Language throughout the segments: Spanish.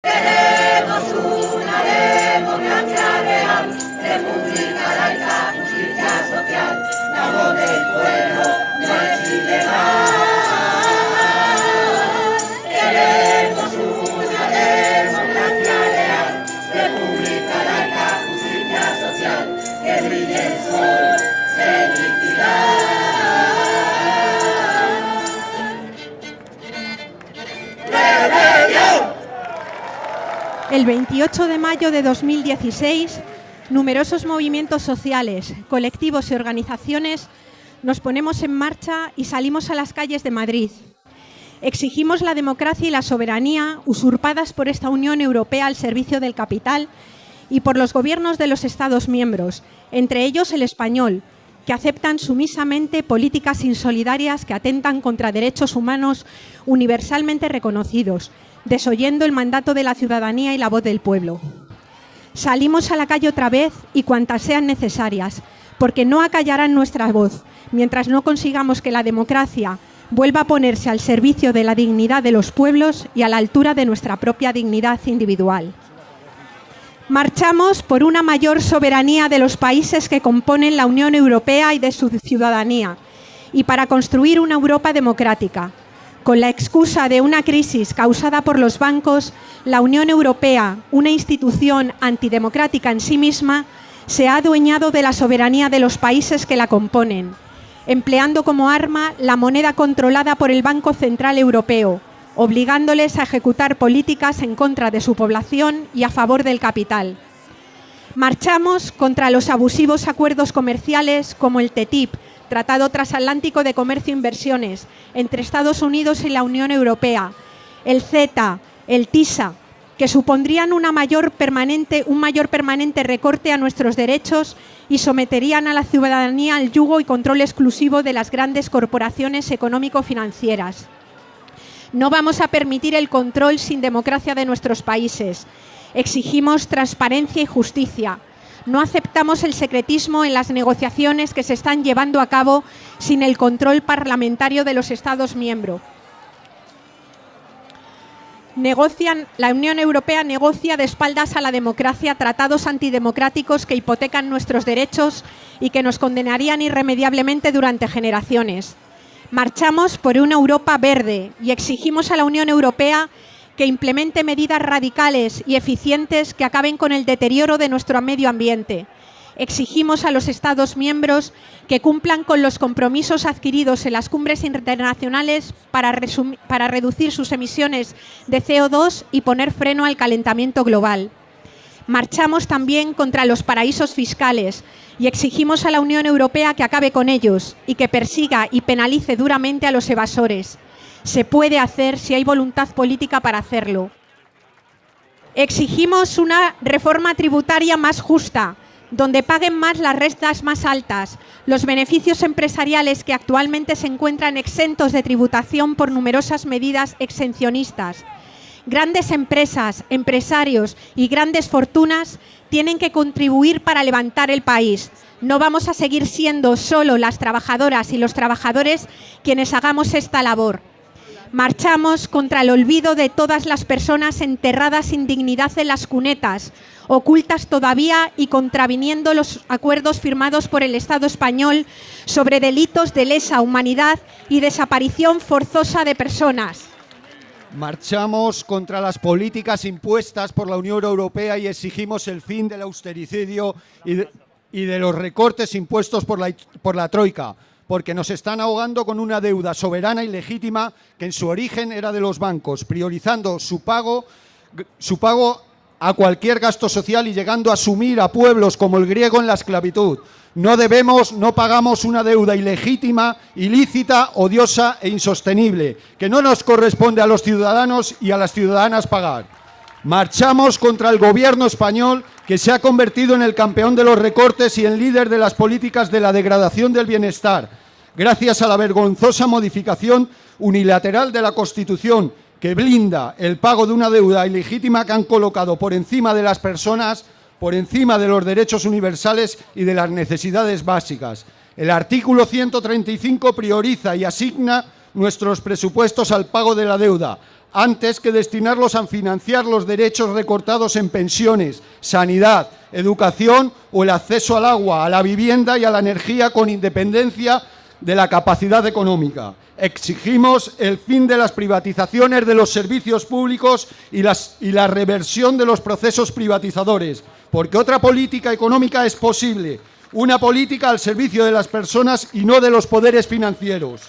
Queremos una democracia real, república laica, justicia social, la voz del pueblo no es ilegal. Queremos una democracia real, república laica, justicia social, que brille el sol, felicidad. El 28 de mayo de 2016, numerosos movimientos sociales, colectivos y organizaciones nos ponemos en marcha y salimos a las calles de Madrid. Exigimos la democracia y la soberanía usurpadas por esta Unión Europea al servicio del capital y por los gobiernos de los Estados miembros, entre ellos el español, que aceptan sumisamente políticas insolidarias que atentan contra derechos humanos universalmente reconocidos, desoyendo el mandato de la ciudadanía y la voz del pueblo. Salimos a la calle otra vez y cuantas sean necesarias, porque no acallarán nuestra voz mientras no consigamos que la democracia vuelva a ponerse al servicio de la dignidad de los pueblos y a la altura de nuestra propia dignidad individual. Marchamos por una mayor soberanía de los países que componen la Unión Europea y de su ciudadanía, y para construir una Europa democrática. Con la excusa de una crisis causada por los bancos, la Unión Europea, una institución antidemocrática en sí misma, se ha adueñado de la soberanía de los países que la componen, empleando como arma la moneda controlada por el Banco Central Europeo, obligándoles a ejecutar políticas en contra de su población y a favor del capital. Marchamos contra los abusivos acuerdos comerciales como el TTIP, Tratado Transatlántico de Comercio e Inversiones, entre Estados Unidos y la Unión Europea, el CETA, el TISA, que supondrían un mayor permanente recorte a nuestros derechos y someterían a la ciudadanía al yugo y control exclusivo de las grandes corporaciones económico-financieras. No vamos a permitir el control sin democracia de nuestros países. Exigimos transparencia y justicia. No aceptamos el secretismo en las negociaciones que se están llevando a cabo sin el control parlamentario de los Estados miembros. La Unión Europea negocia de espaldas a la democracia tratados antidemocráticos que hipotecan nuestros derechos y que nos condenarían irremediablemente durante generaciones. Marchamos por una Europa verde y exigimos a la Unión Europea que implemente medidas radicales y eficientes que acaben con el deterioro de nuestro medio ambiente. Exigimos a los Estados miembros que cumplan con los compromisos adquiridos en las cumbres internacionales para reducir sus emisiones de CO2 y poner freno al calentamiento global. Marchamos también contra los paraísos fiscales y exigimos a la Unión Europea que acabe con ellos y que persiga y penalice duramente a los evasores. Se puede hacer si hay voluntad política para hacerlo. Exigimos una reforma tributaria más justa, donde paguen más las rentas más altas, los beneficios empresariales que actualmente se encuentran exentos de tributación por numerosas medidas exencionistas. Grandes empresas, empresarios y grandes fortunas tienen que contribuir para levantar el país. No vamos a seguir siendo solo las trabajadoras y los trabajadores quienes hagamos esta labor. Marchamos contra el olvido de todas las personas enterradas sin dignidad en las cunetas, ocultas todavía y contraviniendo los acuerdos firmados por el Estado español sobre delitos de lesa humanidad y desaparición forzosa de personas. Marchamos contra las políticas impuestas por la Unión Europea y exigimos el fin del austericidio y de los recortes impuestos por la Troika, porque nos están ahogando con una deuda soberana y legítima que en su origen era de los bancos, priorizando su pago a cualquier gasto social y llegando a sumir a pueblos como el griego en la esclavitud. No pagamos una deuda ilegítima, ilícita, odiosa e insostenible, que no nos corresponde a los ciudadanos y a las ciudadanas pagar. Marchamos contra el gobierno español, que se ha convertido en el campeón de los recortes y en líder de las políticas de la degradación del bienestar, gracias a la vergonzosa modificación unilateral de la Constitución, que blinda el pago de una deuda ilegítima que han colocado por encima de las personas, por encima de los derechos universales y de las necesidades básicas. El artículo 135 prioriza y asigna nuestros presupuestos al pago de la deuda, antes que destinarlos a financiar los derechos recortados en pensiones, sanidad, educación o el acceso al agua, a la vivienda y a la energía con independencia de la capacidad económica. Exigimos el fin de las privatizaciones de los servicios públicos y la reversión de los procesos privatizadores, porque otra política económica es posible, una política al servicio de las personas y no de los poderes financieros.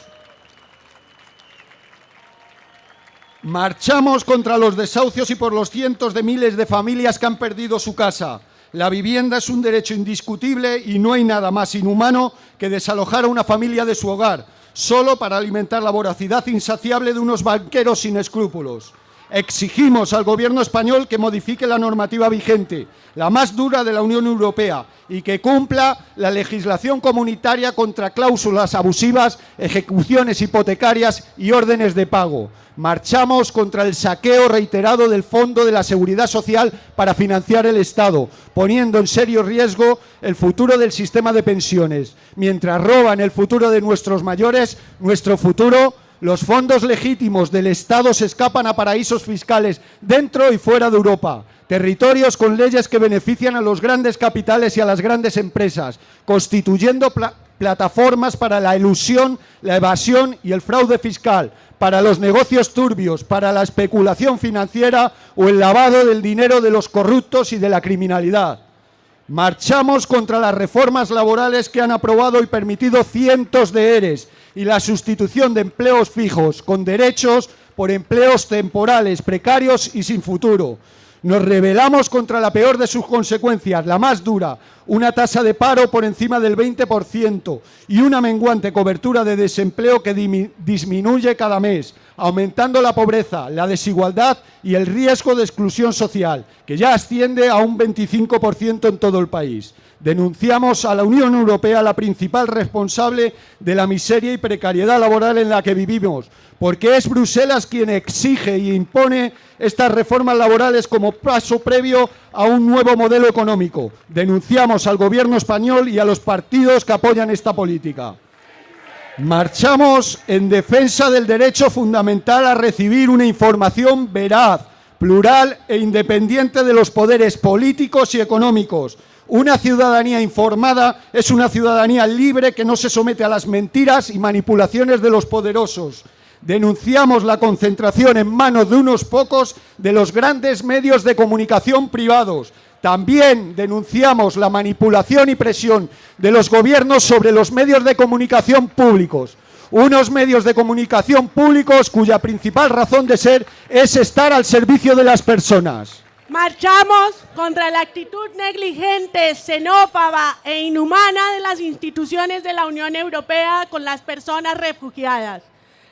Marchamos contra los desahucios y por los cientos de miles de familias que han perdido su casa. La vivienda es un derecho indiscutible y no hay nada más inhumano que desalojar a una familia de su hogar, solo para alimentar la voracidad insaciable de unos banqueros sin escrúpulos. Exigimos al Gobierno español que modifique la normativa vigente, la más dura de la Unión Europea, y que cumpla la legislación comunitaria contra cláusulas abusivas, ejecuciones hipotecarias y órdenes de pago. Marchamos contra el saqueo reiterado del Fondo de la Seguridad Social para financiar el Estado, poniendo en serio riesgo el futuro del sistema de pensiones. Mientras roban el futuro de nuestros mayores, nuestro futuro, los fondos legítimos del Estado se escapan a paraísos fiscales dentro y fuera de Europa. Territorios con leyes que benefician a los grandes capitales y a las grandes empresas, constituyendo plataformas para la elusión, la evasión y el fraude fiscal, para los negocios turbios, para la especulación financiera o el lavado del dinero de los corruptos y de la criminalidad. Marchamos contra las reformas laborales que han aprobado y permitido cientos de ERES y la sustitución de empleos fijos con derechos por empleos temporales, precarios y sin futuro. Nos rebelamos contra la peor de sus consecuencias, la más dura, una tasa de paro por encima del 20% y una menguante cobertura de desempleo que disminuye cada mes, aumentando la pobreza, la desigualdad y el riesgo de exclusión social, que ya asciende a un 25% en todo el país. Denunciamos a la Unión Europea, la principal responsable de la miseria y precariedad laboral en la que vivimos, porque es Bruselas quien exige y impone estas reformas laborales como paso previo a un nuevo modelo económico. Denunciamos al Gobierno español y a los partidos que apoyan esta política. Marchamos en defensa del derecho fundamental a recibir una información veraz, plural e independiente de los poderes políticos y económicos. Una ciudadanía informada es una ciudadanía libre que no se somete a las mentiras y manipulaciones de los poderosos. Denunciamos la concentración en manos de unos pocos de los grandes medios de comunicación privados. También denunciamos la manipulación y presión de los gobiernos sobre los medios de comunicación públicos. Unos medios de comunicación públicos cuya principal razón de ser es estar al servicio de las personas. Marchamos contra la actitud negligente, xenófoba e inhumana de las instituciones de la Unión Europea con las personas refugiadas.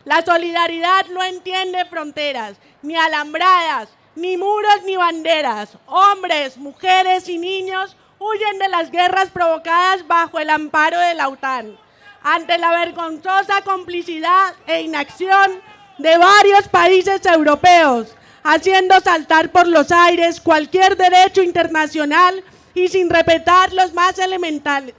La solidaridad no entiende fronteras, ni alambradas, ni muros ni banderas. Hombres, mujeres y niños huyen de las guerras provocadas bajo el amparo de la OTAN. Ante la vergonzosa complicidad e inacción de varios países europeos, haciendo saltar por los aires cualquier derecho internacional y sin respetar los más elementales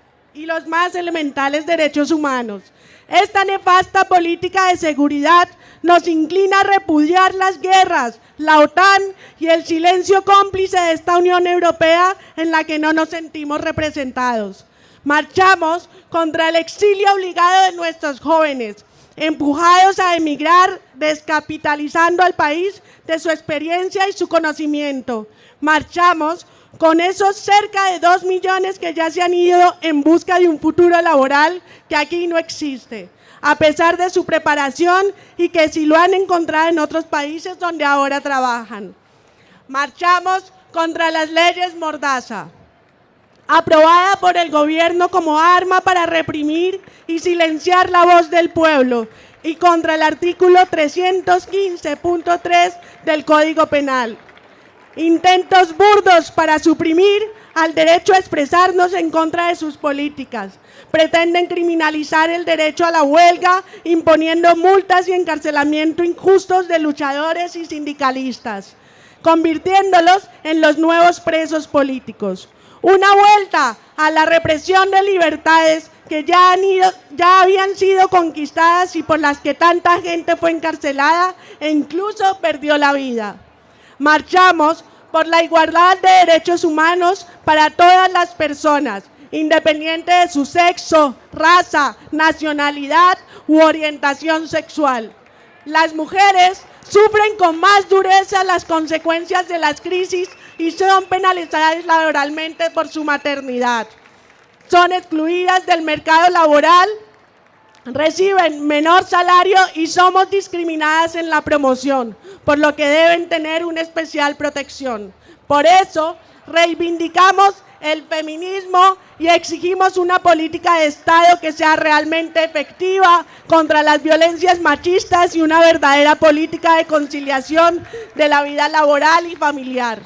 derechos humanos. Esta nefasta política de seguridad nos inclina a repudiar las guerras, la OTAN y el silencio cómplice de esta Unión Europea en la que no nos sentimos representados. Marchamos contra el exilio obligado de nuestros jóvenes, empujados a emigrar, descapitalizando al país de su experiencia y su conocimiento. Marchamos con esos cerca de 2 millones que ya se han ido en busca de un futuro laboral que aquí no existe, a pesar de su preparación y que sí lo han encontrado en otros países donde ahora trabajan. Marchamos contra las leyes Mordaza, aprobada por el gobierno como arma para reprimir y silenciar la voz del pueblo, y contra el artículo 315.3 del Código Penal. Intentos burdos para suprimir al derecho a expresarnos en contra de sus políticas. Pretenden criminalizar el derecho a la huelga, imponiendo multas y encarcelamiento injustos de luchadores y sindicalistas, convirtiéndolos en los nuevos presos políticos. Una vuelta a la represión de libertades que ya habían sido conquistadas y por las que tanta gente fue encarcelada e incluso perdió la vida. Marchamos por la igualdad de derechos humanos para todas las personas, independiente de su sexo, raza, nacionalidad u orientación sexual. Las mujeres sufren con más dureza las consecuencias de las crisis y son penalizadas laboralmente por su maternidad. Son excluidas del mercado laboral, reciben menor salario y somos discriminadas en la promoción, por lo que deben tener una especial protección. Por eso, reivindicamos el feminismo y exigimos una política de Estado que sea realmente efectiva contra las violencias machistas y una verdadera política de conciliación de la vida laboral y familiar.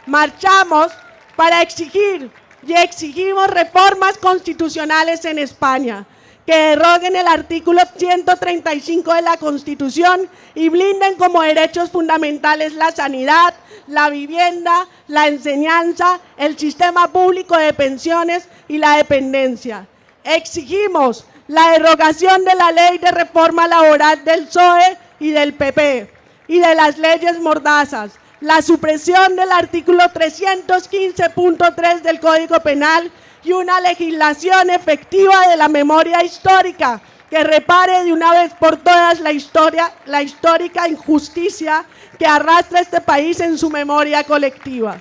Marchamos para exigir y exigimos reformas constitucionales en España que deroguen el artículo 135 de la Constitución y blinden como derechos fundamentales la sanidad, la vivienda, la enseñanza, el sistema público de pensiones y la dependencia. Exigimos la derogación de la ley de reforma laboral del PSOE y del PP y de las leyes mordazas, la supresión del artículo 315.3 del Código Penal y una legislación efectiva de la memoria histórica que repare de una vez por todas la histórica injusticia que arrastra este país en su memoria colectiva.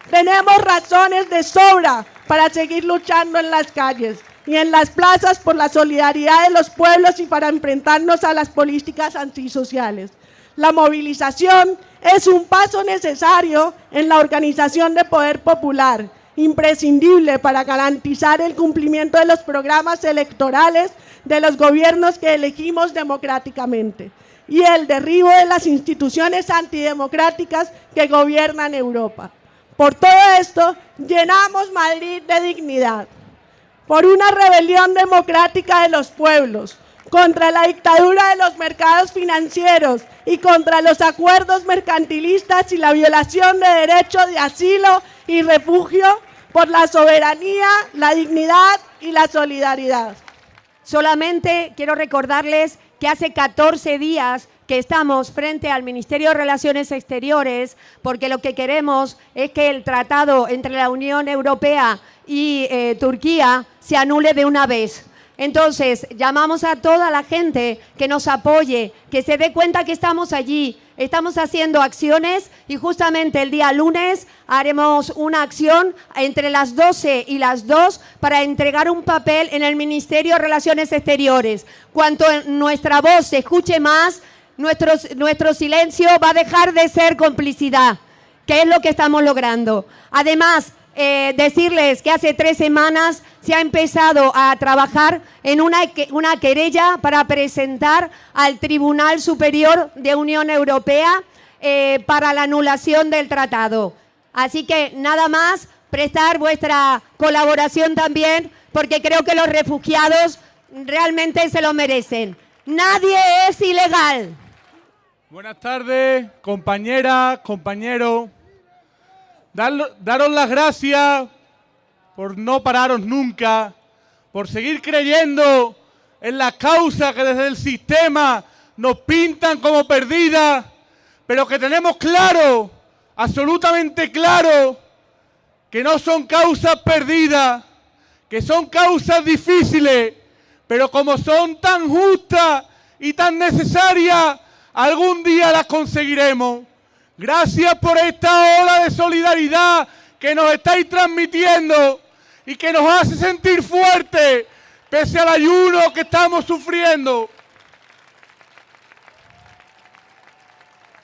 Tenemos razones de sobra para seguir luchando en las calles y en las plazas por la solidaridad de los pueblos y para enfrentarnos a las políticas antisociales. La movilización es un paso necesario en la organización de poder popular, imprescindible para garantizar el cumplimiento de los programas electorales de los gobiernos que elegimos democráticamente y el derribo de las instituciones antidemocráticas que gobiernan Europa. Por todo esto, llenamos Madrid de dignidad, por una rebelión democrática de los pueblos, contra la dictadura de los mercados financieros y contra los acuerdos mercantilistas y la violación de derechos de asilo y refugio, por la soberanía, la dignidad y la solidaridad. Solamente quiero recordarles que hace 14 días que estamos frente al Ministerio de Relaciones Exteriores porque lo que queremos es que el tratado entre la Unión Europea y Turquía se anule de una vez. Entonces, llamamos a toda la gente que nos apoye, que se dé cuenta que estamos allí, estamos haciendo acciones y justamente el día lunes haremos una acción entre las 12 y las 2 para entregar un papel en el Ministerio de Relaciones Exteriores. Cuanto nuestra voz se escuche más, nuestro silencio va a dejar de ser complicidad, que es lo que estamos logrando. Además, decirles que hace 3 semanas se ha empezado a trabajar en una querella para presentar al Tribunal Superior de Unión Europea para la anulación del tratado. Así que nada más, prestar vuestra colaboración también, porque creo que los refugiados realmente se lo merecen. Nadie es ilegal. Buenas tardes, compañeras, compañeros. Daros las gracias por no pararos nunca, por seguir creyendo en las causas que desde el sistema nos pintan como perdidas, pero que tenemos claro, absolutamente claro, que no son causas perdidas, que son causas difíciles, pero como son tan justas y tan necesarias, algún día las conseguiremos. Gracias por esta ola de solidaridad que nos estáis transmitiendo y que nos hace sentir fuertes pese al ayuno que estamos sufriendo.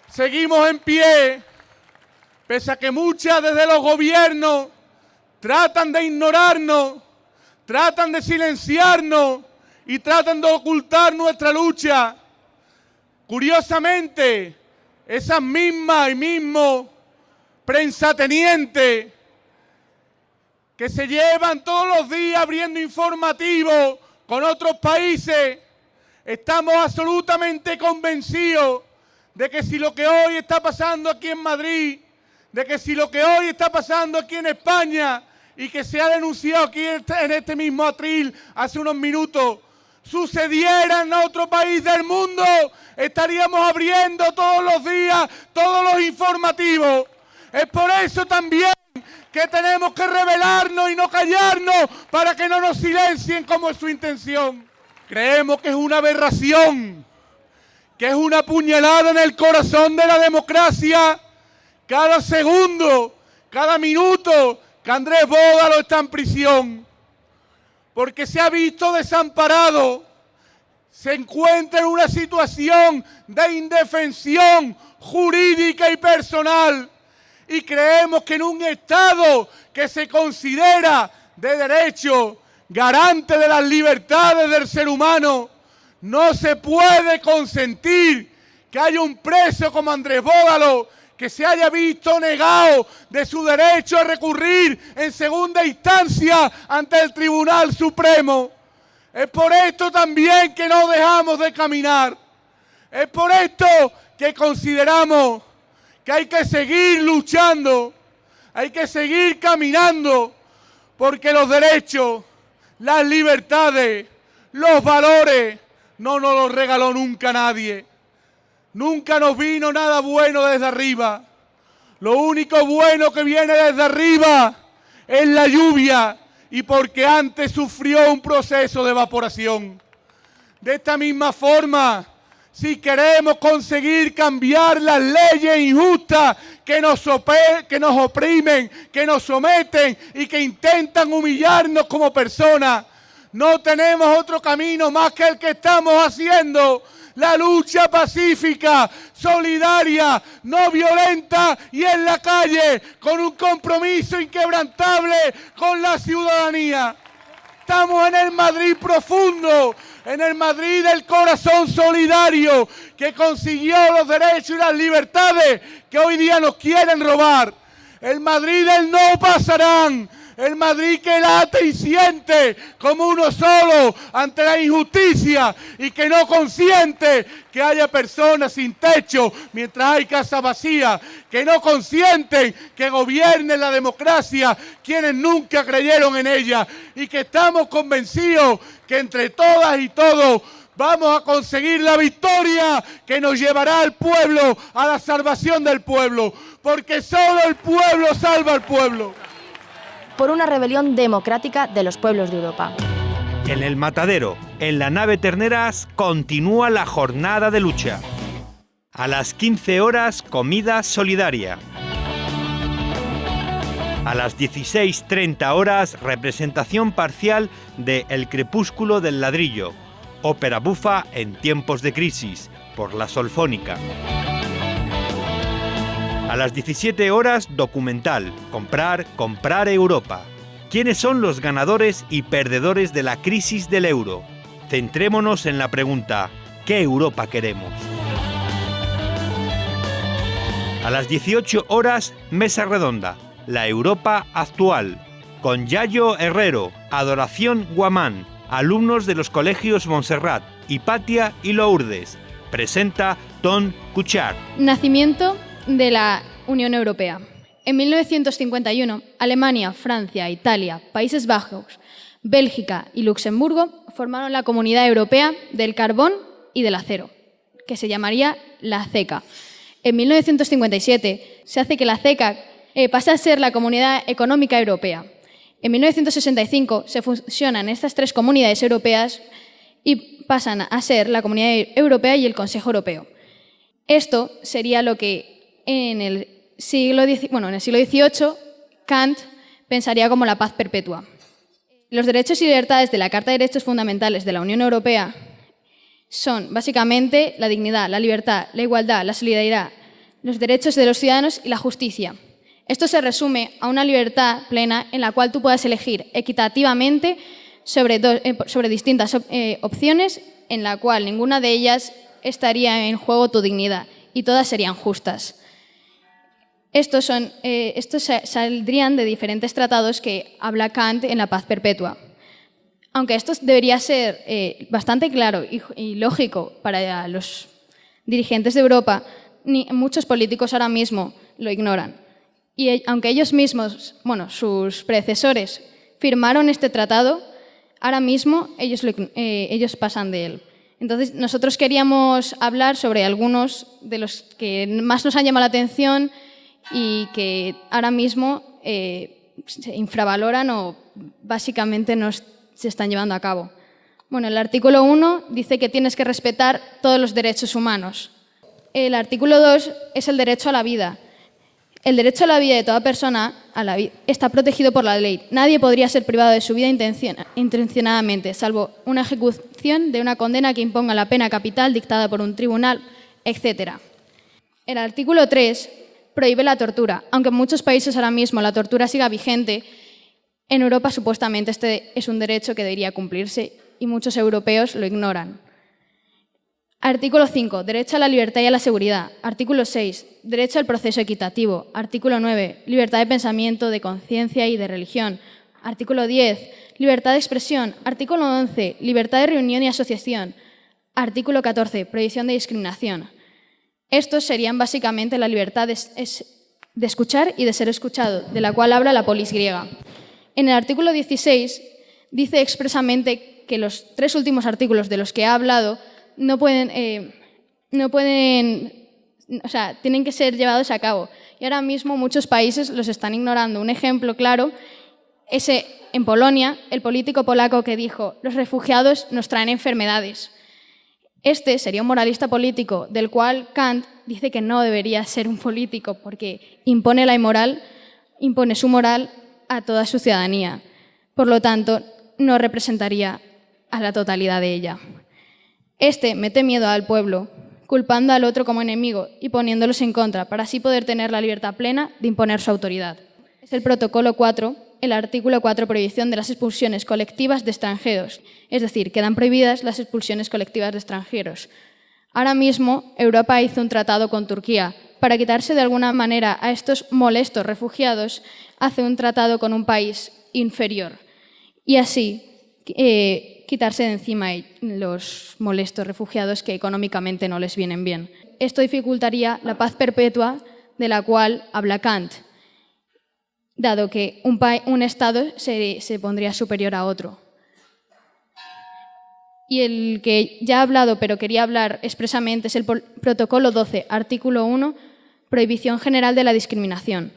Seguimos en pie, pese a que muchas desde los gobiernos tratan de ignorarnos, tratan de silenciarnos y tratan de ocultar nuestra lucha. Curiosamente, esas mismas y mismos prensatenientes que se llevan todos los días abriendo informativos con otros países, estamos absolutamente convencidos de que si lo que hoy está pasando aquí en Madrid, de que si lo que hoy está pasando aquí en España y que se ha denunciado aquí en este mismo atril hace unos minutos, sucediera en otro país del mundo, estaríamos abriendo todos los días todos los informativos. Es por eso también que tenemos que rebelarnos y no callarnos para que no nos silencien como es su intención. Creemos que es una aberración, que es una puñalada en el corazón de la democracia cada segundo, cada minuto que Andrés Bódalo está en prisión, porque se ha visto desamparado, se encuentra en una situación de indefensión jurídica y personal, y creemos que en un Estado que se considera de derecho, garante de las libertades del ser humano, no se puede consentir que haya un preso como Andrés Bódalo que se haya visto negado de su derecho a recurrir en segunda instancia ante el Tribunal Supremo. Es por esto también que no dejamos de caminar. Es por esto que consideramos que hay que seguir luchando, hay que seguir caminando, porque los derechos, las libertades, los valores, no nos los regaló nunca nadie. Nunca nos vino nada bueno desde arriba. Lo único bueno que viene desde arriba es la lluvia, y porque antes sufrió un proceso de evaporación. De esta misma forma, si queremos conseguir cambiar las leyes injustas que nos oprimen, que nos someten y que intentan humillarnos como personas, no tenemos otro camino más que el que estamos haciendo. La lucha pacífica, solidaria, no violenta y en la calle, con un compromiso inquebrantable con la ciudadanía. Estamos en el Madrid profundo, en el Madrid del corazón solidario, que consiguió los derechos y las libertades que hoy día nos quieren robar. El Madrid del no pasarán. El Madrid que late y siente como uno solo ante la injusticia y que no consiente que haya personas sin techo mientras hay casas vacías, que no consienten que gobierne la democracia quienes nunca creyeron en ella, y que estamos convencidos que entre todas y todos vamos a conseguir la victoria que nos llevará al pueblo, a la salvación del pueblo, porque solo el pueblo salva al pueblo. Por una rebelión democrática de los pueblos de Europa. En el Matadero, en la nave Terneras, continúa la jornada de lucha. A las 15 horas, comida solidaria. A las 16:30 horas, representación parcial de El crepúsculo del ladrillo, ópera bufa en tiempos de crisis, por la Solfónica. A las 17 horas, documental, Comprar Europa. ¿Quiénes son los ganadores y perdedores de la crisis del euro? Centrémonos en la pregunta, ¿qué Europa queremos? A las 18 horas, mesa redonda, la Europa actual, con Yayo Herrero, Adoración Guamán, alumnos de los colegios Montserrat, Hipatia y Lourdes. Presenta Ton Cuchart. Nacimiento de la Unión Europea. En 1951, Alemania, Francia, Italia, Países Bajos, Bélgica y Luxemburgo formaron la Comunidad Europea del Carbón y del Acero, que se llamaría la CECA. En 1957 se hace que la CECA pase a ser la Comunidad Económica Europea. En 1965 se fusionan estas tres comunidades europeas y pasan a ser la Comunidad Europea y el Consejo Europeo. Esto sería lo que en el siglo XVIII Kant pensaría como la paz perpetua. Los derechos y libertades de la Carta de Derechos Fundamentales de la Unión Europea son básicamente la dignidad, la libertad, la igualdad, la solidaridad, los derechos de los ciudadanos y la justicia. Esto se resume a una libertad plena en la cual tú puedas elegir equitativamente sobre distintas opciones, en la cual ninguna de ellas estaría en juego tu dignidad y todas serían justas. Estos saldrían de diferentes tratados que habla Kant en la paz perpetua. Aunque esto debería ser bastante claro y lógico para los dirigentes de Europa, muchos políticos ahora mismo lo ignoran. Y aunque ellos mismos, bueno, sus predecesores, firmaron este tratado, ahora mismo ellos pasan de él. Entonces, nosotros queríamos hablar sobre algunos de los que más nos han llamado la atención y que ahora mismo se infravaloran o básicamente no se están llevando a cabo. Bueno, el artículo 1 dice que tienes que respetar todos los derechos humanos. El artículo 2 es el derecho a la vida. El derecho a la vida de toda persona está protegido por la ley. Nadie podría ser privado de su vida intencionadamente, salvo una ejecución de una condena que imponga la pena capital dictada por un tribunal, etc. El artículo 3 prohíbe la tortura. Aunque en muchos países ahora mismo la tortura siga vigente, en Europa supuestamente este es un derecho que debería cumplirse y muchos europeos lo ignoran. Artículo 5. Derecho a la libertad y a la seguridad. Artículo 6. Derecho al proceso equitativo. Artículo 9. Libertad de pensamiento, de conciencia y de religión. Artículo 10. Libertad de expresión. Artículo 11. Libertad de reunión y asociación. Artículo 14. Prohibición de discriminación. Estos serían básicamente la libertad de escuchar y de ser escuchado, de la cual habla la polis griega. En el artículo 16 dice expresamente que los 3 últimos artículos de los que ha hablado tienen que ser llevados a cabo. Y ahora mismo muchos países los están ignorando. Un ejemplo claro es en Polonia, el político polaco que dijo: los refugiados nos traen enfermedades. Este sería un moralista político del cual Kant dice que no debería ser un político porque impone su moral a toda su ciudadanía. Por lo tanto, no representaría a la totalidad de ella. Este mete miedo al pueblo, culpando al otro como enemigo y poniéndolos en contra, para así poder tener la libertad plena de imponer su autoridad. Es el protocolo 4, el artículo 4, prohibición de las expulsiones colectivas de extranjeros. Es decir, quedan prohibidas las expulsiones colectivas de extranjeros. Ahora mismo, Europa hizo un tratado con Turquía. Para quitarse de alguna manera a estos molestos refugiados, hace un tratado con un país inferior. Y así quitarse de encima los molestos refugiados que económicamente no les vienen bien. Esto dificultaría la paz perpetua de la cual habla Kant, dado que un Estado se pondría superior a otro. Y el que ya he hablado, pero quería hablar expresamente, es el protocolo 12, artículo 1, prohibición general de la discriminación.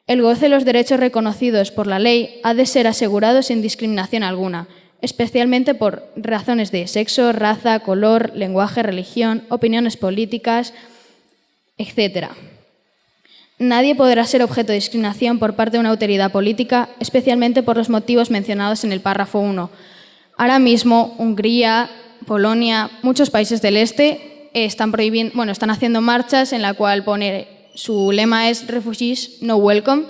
El goce de los derechos reconocidos por la ley ha de ser asegurado sin discriminación alguna, especialmente por razones de sexo, raza, color, lenguaje, religión, opiniones políticas, etc. Nadie podrá ser objeto de discriminación por parte de una autoridad política, especialmente por los motivos mencionados en el párrafo 1. Ahora mismo, Hungría, Polonia, muchos países del este están haciendo marchas en la cual su lema es Refugees No Welcome,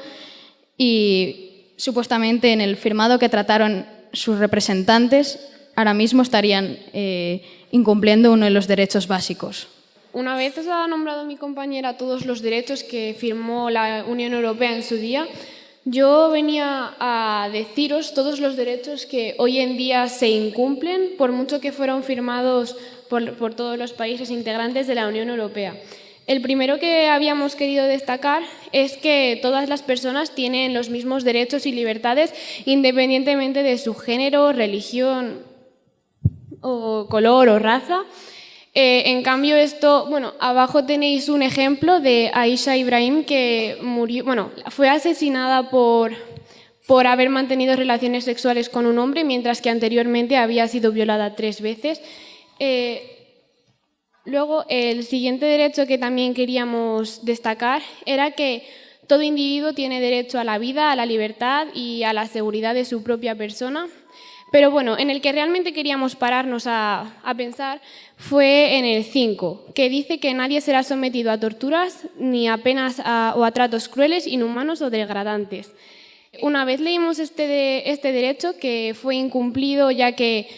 y supuestamente en el firmado que trataron sus representantes ahora mismo estarían incumpliendo uno de los derechos básicos. Una vez os ha nombrado mi compañera todos los derechos que firmó la Unión Europea en su día, yo venía a deciros todos los derechos que hoy en día se incumplen, por mucho que fueron firmados por todos los países integrantes de la Unión Europea. El primero que habíamos querido destacar es que todas las personas tienen los mismos derechos y libertades independientemente de su género, religión o color o raza. En cambio abajo tenéis un ejemplo de Aisha Ibrahim, que fue asesinada por haber mantenido relaciones sexuales con un hombre, mientras que anteriormente había sido violada 3 veces. Luego, el siguiente derecho que también queríamos destacar era que todo individuo tiene derecho a la vida, a la libertad y a la seguridad de su propia persona. Pero en el que realmente queríamos pararnos a pensar fue en el 5, que dice que nadie será sometido a torturas ni a penas o a tratos crueles, inhumanos o degradantes. Una vez leímos este derecho, que fue incumplido ya que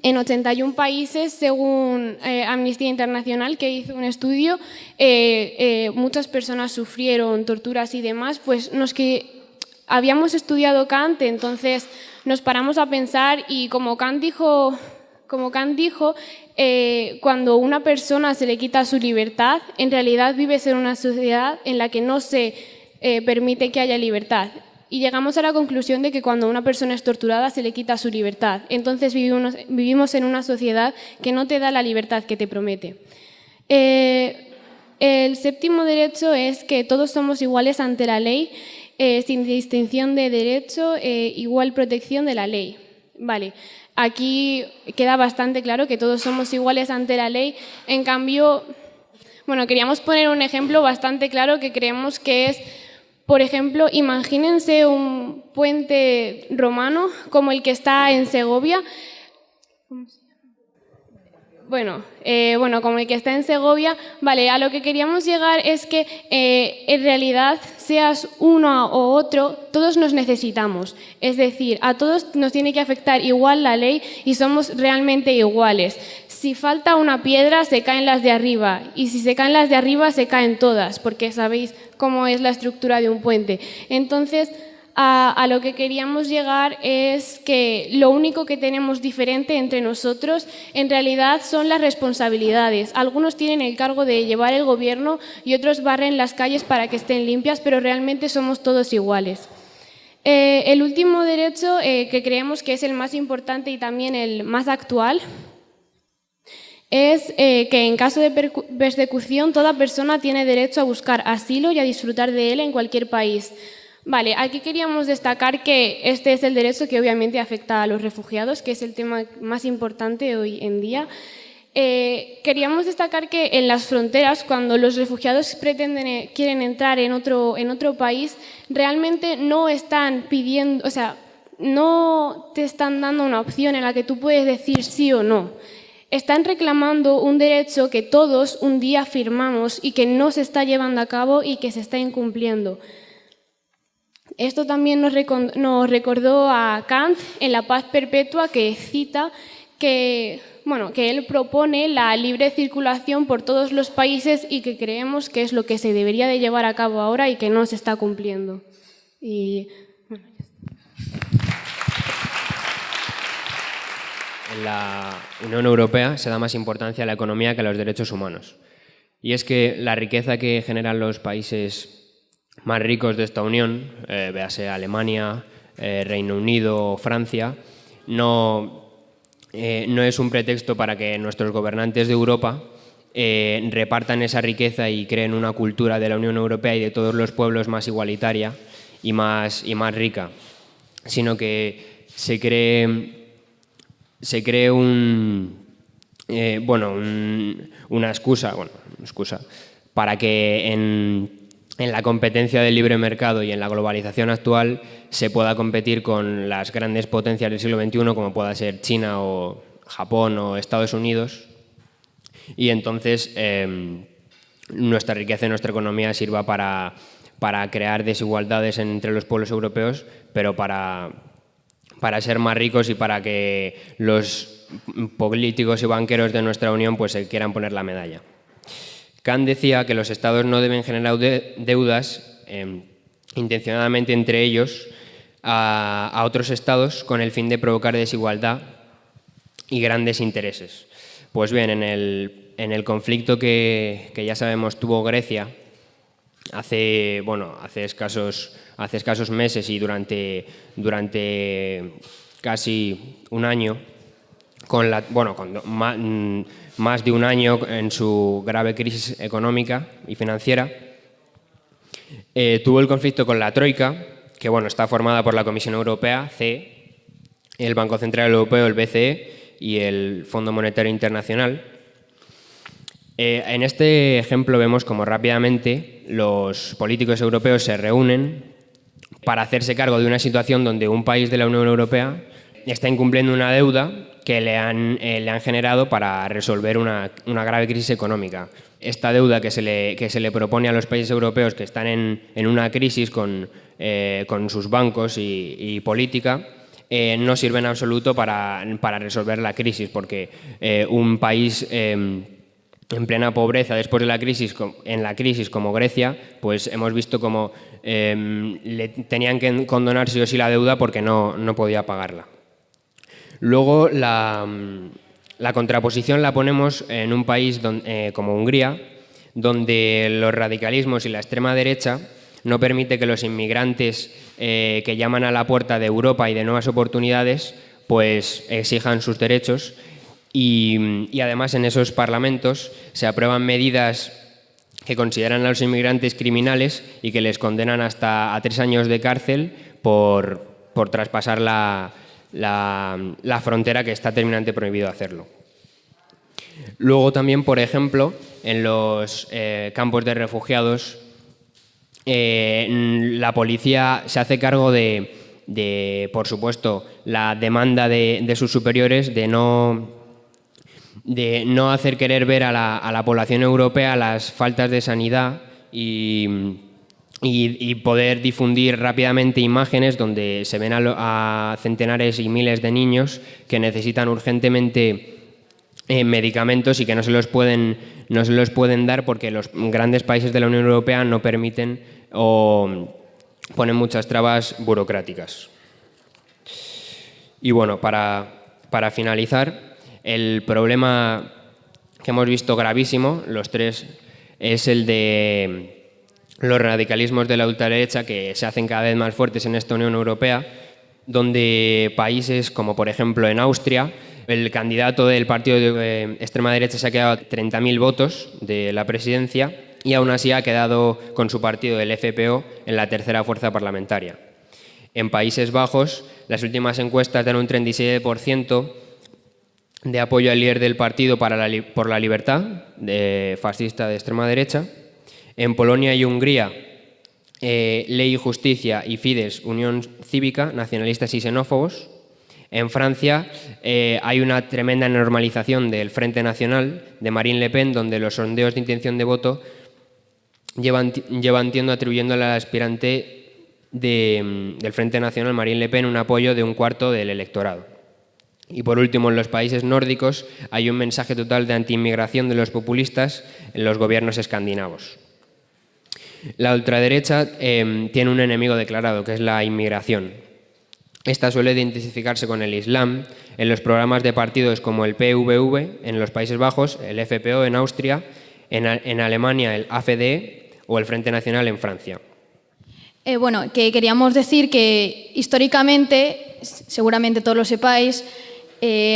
en 81 países, según Amnistía Internacional, que hizo un estudio, muchas personas sufrieron torturas y demás, pues que habíamos estudiado Kant, entonces nos paramos a pensar y como Kant dijo, cuando una persona se le quita su libertad, en realidad vives en una sociedad en la que no se permite que haya libertad. Y llegamos a la conclusión de que cuando una persona es torturada se le quita su libertad. Entonces vivimos en una sociedad que no te da la libertad que te promete. El séptimo derecho es que todos somos iguales ante la ley, sin distinción de derecho, igual protección de la ley. Vale, aquí queda bastante claro que todos somos iguales ante la ley. En cambio, bueno, queríamos poner un ejemplo bastante claro que creemos que es, por ejemplo, imagínense un puente romano como el que está en Segovia. Bueno, como el que está en Segovia, vale, a lo que queríamos llegar es que en realidad, seas uno o otro, todos nos necesitamos. Es decir, a todos nos tiene que afectar igual la ley y somos realmente iguales. Si falta una piedra, se caen las de arriba, y si se caen las de arriba, se caen todas, porque sabéis cómo es la estructura de un puente. Entonces, a lo que queríamos llegar es que lo único que tenemos diferente entre nosotros en realidad son las responsabilidades. Algunos tienen el cargo de llevar el gobierno y otros barren las calles para que estén limpias, pero realmente somos todos iguales. El último derecho, que creemos que es el más importante y también el más actual, es que en caso de persecución toda persona tiene derecho a buscar asilo y a disfrutar de él en cualquier país. Vale, aquí queríamos destacar que este es el derecho que obviamente afecta a los refugiados, que es el tema más importante hoy en día. Queríamos destacar que en las fronteras, cuando los refugiados quieren entrar en otro país, realmente no están pidiendo, o sea, no te están dando una opción en la que tú puedes decir sí o no. Están reclamando un derecho que todos un día firmamos y que no se está llevando a cabo y que se está incumpliendo. Esto también nos recordó a Kant en La paz perpetua, que cita que él propone la libre circulación por todos los países y que creemos que es lo que se debería de llevar a cabo ahora y que no se está cumpliendo. En la Unión Europea se da más importancia a la economía que a los derechos humanos. Y es que la riqueza que generan los países más ricos de esta Unión, véase Alemania, Reino Unido, Francia, no es un pretexto para que nuestros gobernantes de Europa repartan esa riqueza y creen una cultura de la Unión Europea y de todos los pueblos más igualitaria y más rica, sino que se cree una excusa para que en la competencia del libre mercado y en la globalización actual se pueda competir con las grandes potencias del siglo XXI, como pueda ser China o Japón o Estados Unidos, y entonces nuestra riqueza y nuestra economía sirva para crear desigualdades entre los pueblos europeos, pero para ser más ricos y para que los políticos y banqueros de nuestra Unión pues se quieran poner la medalla. Kant decía que los estados no deben generar deudas intencionadamente entre ellos a otros estados con el fin de provocar desigualdad y grandes intereses. Pues bien, en el conflicto que ya sabemos tuvo Grecia hace escasos meses y durante casi un año, más de un año en su grave crisis económica y financiera, tuvo el conflicto con la Troika, que está formada por la Comisión Europea, CE, el Banco Central Europeo, el BCE, y el Fondo Monetario Internacional. En este ejemplo vemos cómo rápidamente los políticos europeos se reúnen para hacerse cargo de una situación donde un país de la Unión Europea está incumpliendo una deuda que le han generado para resolver una grave crisis económica. Esta deuda que se le propone a los países europeos que están en una crisis con sus bancos y política no sirve en absoluto para resolver la crisis, porque un país en plena pobreza después de la crisis, como Grecia, pues hemos visto cómo le tenían que condonar sí o sí la deuda porque no podía pagarla. Luego, la contraposición la ponemos en un país como Hungría, donde los radicalismos y la extrema derecha no permite que los inmigrantes que llaman a la puerta de Europa y de nuevas oportunidades pues exijan sus derechos y además en esos parlamentos se aprueban medidas que consideran a los inmigrantes criminales y que les condenan hasta a 3 años de cárcel por traspasar la frontera, que está terminantemente prohibido hacerlo. Luego también, por ejemplo, en los campos de refugiados, la policía se hace cargo de, por supuesto, la demanda de sus superiores de no hacer querer ver a la población europea las faltas de sanidad y poder difundir rápidamente imágenes donde se ven a centenares y miles de niños que necesitan urgentemente medicamentos y que no se los pueden dar porque los grandes países de la Unión Europea no permiten o ponen muchas trabas burocráticas. Y bueno, para finalizar, el problema que hemos visto gravísimo, los tres, es el de los radicalismos de la ultraderecha que se hacen cada vez más fuertes en esta Unión Europea, donde países como por ejemplo en Austria, el candidato del partido de extrema derecha se ha quedado 30.000 votos de la presidencia y aún así ha quedado con su partido, el FPO, en la tercera fuerza parlamentaria. En Países Bajos, las últimas encuestas dan un 37% de apoyo al líder del partido por la libertad, fascista de extrema derecha. En Polonia y Hungría, Ley y Justicia y Fidesz, Unión Cívica, nacionalistas y xenófobos. En Francia hay una tremenda normalización del Frente Nacional de Marine Le Pen, donde los sondeos de intención de voto llevan tiempo atribuyéndole al aspirante del Frente Nacional, Marine Le Pen, un apoyo de 1/4 del electorado. Y por último, en los países nórdicos hay un mensaje total de antiinmigración de los populistas en los gobiernos escandinavos. La ultraderecha tiene un enemigo declarado, que es la inmigración. Esta suele identificarse con el Islam en los programas de partidos como el PVV en los Países Bajos, el FPO en Austria, en Alemania el AfD o el Frente Nacional en Francia. Bueno, que queríamos decir que históricamente, seguramente todos lo sepáis,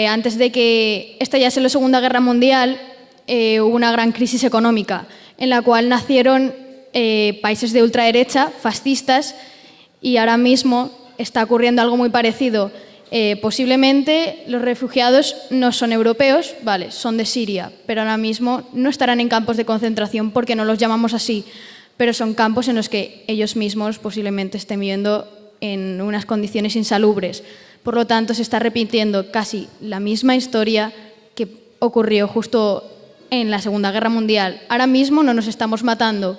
antes de que estallase la Segunda Guerra Mundial, hubo una gran crisis económica en la cual nacieron países de ultraderecha, fascistas, y ahora mismo está ocurriendo algo muy parecido. Posiblemente los refugiados no son europeos, vale, son de Siria, pero ahora mismo no estarán en campos de concentración porque no los llamamos así, pero son campos en los que ellos mismos posiblemente estén viviendo en unas condiciones insalubres. Por lo tanto, se está repitiendo casi la misma historia que ocurrió justo en la Segunda Guerra Mundial. Ahora mismo no nos estamos matando,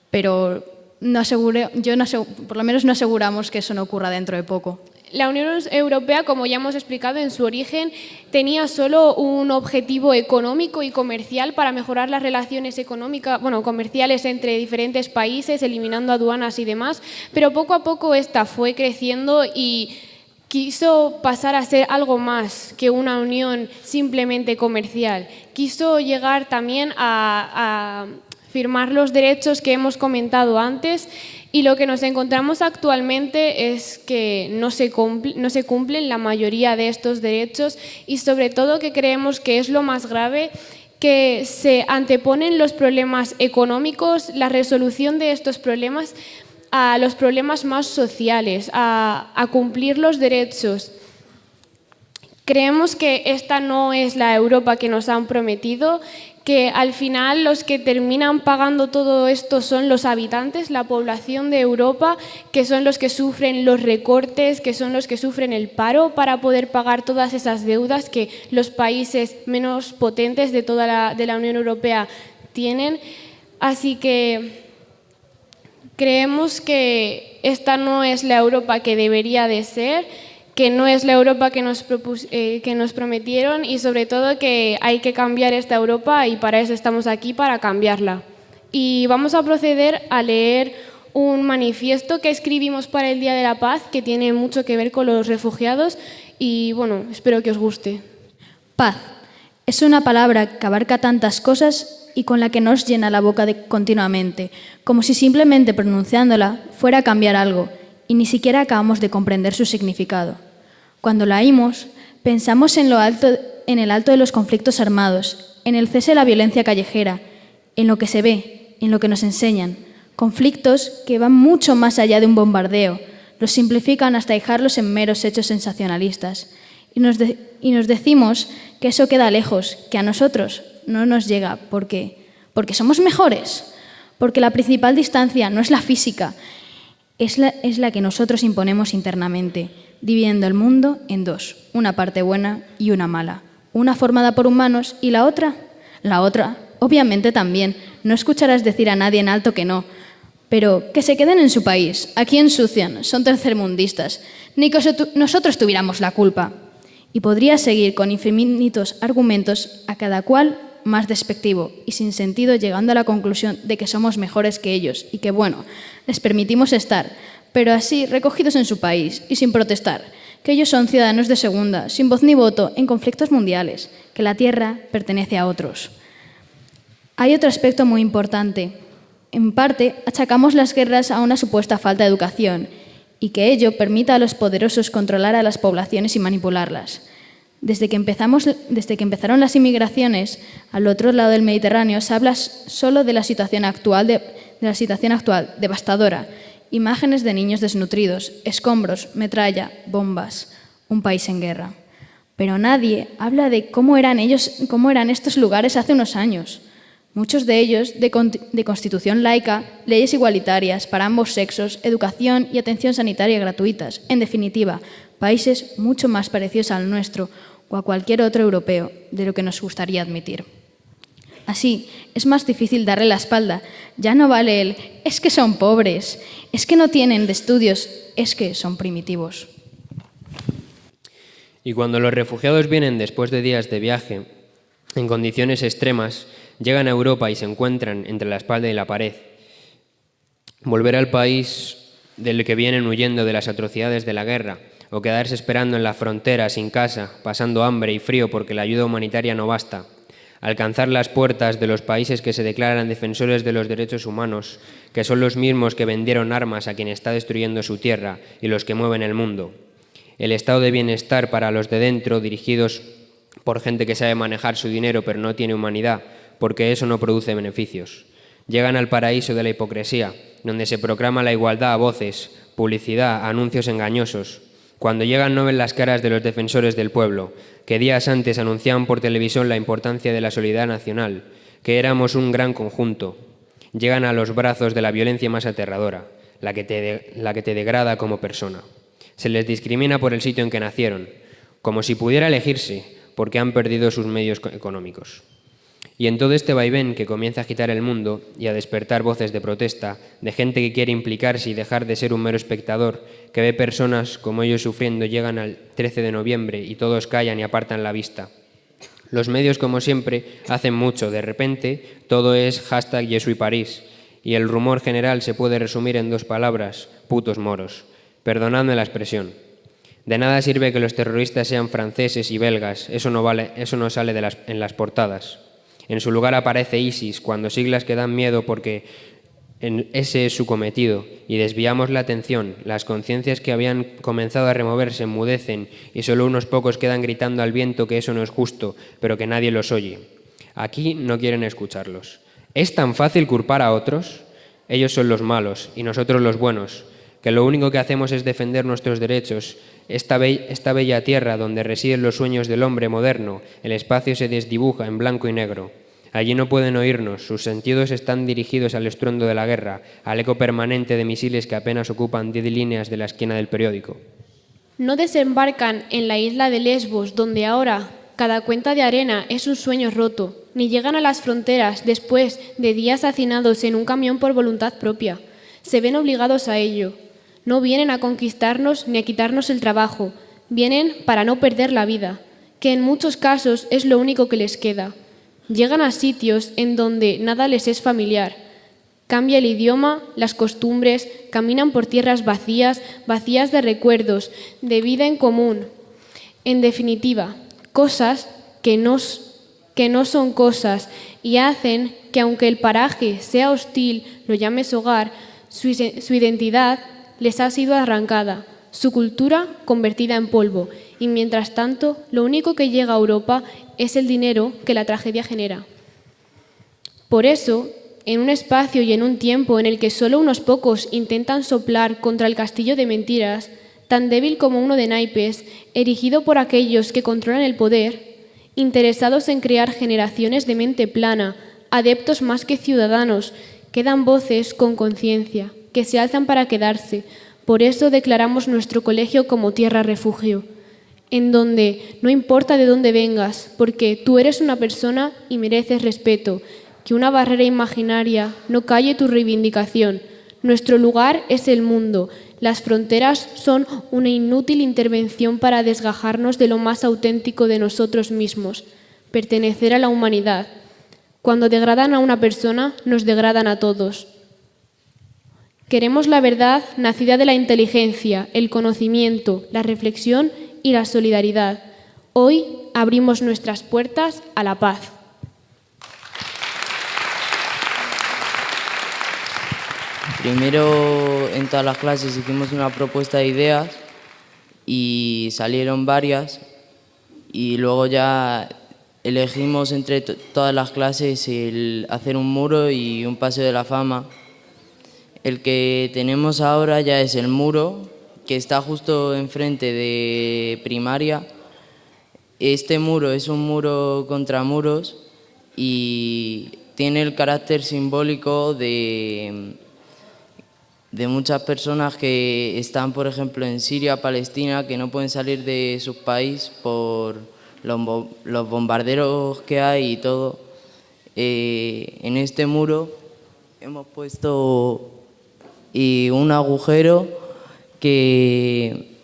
pero por lo menos no aseguramos que eso no ocurra dentro de poco. La Unión Europea, como ya hemos explicado en su origen, tenía solo un objetivo económico y comercial para mejorar las relaciones comerciales entre diferentes países, eliminando aduanas y demás, pero poco a poco esta fue creciendo y quiso pasar a ser algo más que una unión simplemente comercial. Quiso llegar también a firmar los derechos que hemos comentado antes, y lo que nos encontramos actualmente es que no se cumplen la mayoría de estos derechos, y sobre todo que creemos que es lo más grave, que se anteponen los problemas económicos, la resolución de estos problemas, a los problemas más sociales, a cumplir los derechos. Creemos que esta no es la Europa que nos han prometido, que al final los que terminan pagando todo esto son los habitantes, la población de Europa, que son los que sufren los recortes, que son los que sufren el paro para poder pagar todas esas deudas que los países menos potentes de la Unión Europea tienen. Así que creemos que esta no es la Europa que debería de ser, que no es la Europa que nos prometieron, y sobre todo que hay que cambiar esta Europa, y para eso estamos aquí, para cambiarla. Y vamos a proceder a leer un manifiesto que escribimos para el Día de la Paz, que tiene mucho que ver con los refugiados, y bueno, espero que os guste. Paz es una palabra que abarca tantas cosas y con la que nos llena la boca continuamente, como si simplemente pronunciándola fuera a cambiar algo, y ni siquiera acabamos de comprender su significado. Cuando la oímos, pensamos en el alto de los conflictos armados, en el cese de la violencia callejera, en lo que se ve, en lo que nos enseñan, conflictos que van mucho más allá de un bombardeo, los simplifican hasta dejarlos en meros hechos sensacionalistas. Y nos decimos que eso queda lejos, que a nosotros no nos llega. ¿Por qué? Porque somos mejores, porque la principal distancia no es la física, es la que nosotros imponemos internamente, dividiendo el mundo en dos, una parte buena y una mala, una formada por humanos y la otra, obviamente también. No escucharás decir a nadie en alto que no, pero que se queden en su país, aquí ensucian, son tercermundistas, ni que nosotros tuviéramos la culpa. Y podría seguir con infinitos argumentos, a cada cual más despectivo y sin sentido, llegando a la conclusión de que somos mejores que ellos y que, bueno, les permitimos estar, pero así recogidos en su país y sin protestar, que ellos son ciudadanos de segunda, sin voz ni voto en conflictos mundiales, que la tierra pertenece a otros. Hay otro aspecto muy importante. En parte, achacamos las guerras a una supuesta falta de educación y que ello permita a los poderosos controlar a las poblaciones y manipularlas. Desde que empezaron las inmigraciones al otro lado del Mediterráneo, se habla solo de la situación actual, devastadora. Imágenes de niños desnutridos, escombros, metralla, bombas, un país en guerra. Pero nadie habla de cómo eran estos lugares hace unos años. Muchos de ellos de constitución laica, leyes igualitarias para ambos sexos, educación y atención sanitaria gratuitas. En definitiva, países mucho más parecidos al nuestro o a cualquier otro europeo de lo que nos gustaría admitir. Así, es más difícil darle la espalda. Ya no vale el «es que son pobres», «es que no tienen de estudios», «es que son primitivos». Y cuando los refugiados vienen después de días de viaje, en condiciones extremas, llegan a Europa y se encuentran entre la espalda y la pared. Volver al país del que vienen huyendo de las atrocidades de la guerra, o quedarse esperando en la frontera sin casa, pasando hambre y frío porque la ayuda humanitaria no basta. Alcanzar las puertas de los países que se declaran defensores de los derechos humanos, que son los mismos que vendieron armas a quien está destruyendo su tierra y los que mueven el mundo. El estado de bienestar para los de dentro, dirigidos por gente que sabe manejar su dinero pero no tiene humanidad, porque eso no produce beneficios. Llegan al paraíso de la hipocresía, donde se proclama la igualdad a voces, publicidad, anuncios engañosos. Cuando llegan no ven las caras de los defensores del pueblo, que días antes anunciaban por televisión la importancia de la solidaridad nacional, que éramos un gran conjunto. Llegan a los brazos de la violencia más aterradora, la que te degrada como persona. Se les discrimina por el sitio en que nacieron, como si pudiera elegirse, porque han perdido sus medios económicos. Y en todo este vaivén que comienza a agitar el mundo y a despertar voces de protesta, de gente que quiere implicarse y dejar de ser un mero espectador, que ve personas como ellos sufriendo, llegan al 13 de noviembre y todos callan y apartan la vista. Los medios, como siempre, hacen mucho. De repente, todo es hashtag Jesús y París, y el rumor general se puede resumir en dos palabras: putos moros. Perdonadme la expresión. De nada sirve que los terroristas sean franceses y belgas, eso no sale en las portadas. En su lugar aparece ISIS, cuando siglas que dan miedo porque ese es su cometido, y desviamos la atención. Las conciencias que habían comenzado a removerse enmudecen y solo unos pocos quedan gritando al viento que eso no es justo, pero que nadie los oye. Aquí no quieren escucharlos. ¿Es tan fácil culpar a otros? Ellos son los malos y nosotros los buenos, que lo único que hacemos es defender nuestros derechos. Esta bella tierra donde residen los sueños del hombre moderno, el espacio se desdibuja en blanco y negro. Allí no pueden oírnos, sus sentidos están dirigidos al estruendo de la guerra, al eco permanente de misiles que apenas ocupan 10 líneas de la esquina del periódico. No desembarcan en la isla de Lesbos, donde ahora cada cuenta de arena es un sueño roto, ni llegan a las fronteras después de días hacinados en un camión por voluntad propia. Se ven obligados a ello. No vienen a conquistarnos ni a quitarnos el trabajo, vienen para no perder la vida, que en muchos casos es lo único que les queda. Llegan a sitios en donde nada les es familiar. Cambia el idioma, las costumbres, caminan por tierras vacías de recuerdos, de vida en común. En definitiva, cosas que nos que no son cosas y hacen que aunque el paraje sea hostil, lo llames hogar, su identidad les ha sido arrancada, su cultura convertida en polvo y mientras tanto lo único que llega a Europa es el dinero que la tragedia genera. Por eso, en un espacio y en un tiempo en el que solo unos pocos intentan soplar contra el castillo de mentiras, tan débil como uno de naipes, erigido por aquellos que controlan el poder, interesados en crear generaciones de mente plana, adeptos más que ciudadanos, que dan voces con conciencia, que se alzan para quedarse. Por eso declaramos nuestro colegio como tierra refugio, en donde no importa de dónde vengas, porque tú eres una persona y mereces respeto, que una barrera imaginaria no calle tu reivindicación. Nuestro lugar es el mundo. Las fronteras son una inútil intervención para desgajarnos de lo más auténtico de nosotros mismos, pertenecer a la humanidad. Cuando degradan a una persona, nos degradan a todos. Queremos la verdad nacida de la inteligencia, el conocimiento, la reflexión y la solidaridad. Hoy abrimos nuestras puertas a la paz. Primero, en todas las clases hicimos una propuesta de ideas y salieron varias y luego ya elegimos entre todas las clases el hacer un muro y un paseo de la fama. El que tenemos ahora ya es el muro, que está justo enfrente de primaria. Este muro es un muro contra muros y tiene el carácter simbólico de muchas personas que están, por ejemplo, en Siria, Palestina, que no pueden salir de su país por los bombarderos que hay y todo. En este muro hemos puesto un agujero que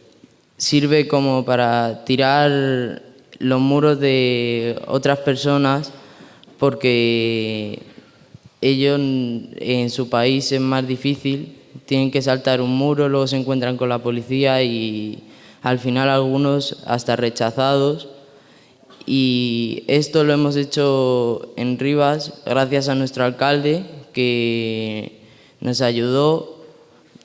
sirve como para tirar los muros de otras personas porque ellos en su país es más difícil, tienen que saltar un muro, luego se encuentran con la policía y al final algunos hasta rechazados. Y esto lo hemos hecho en Rivas gracias a nuestro alcalde que nos ayudó,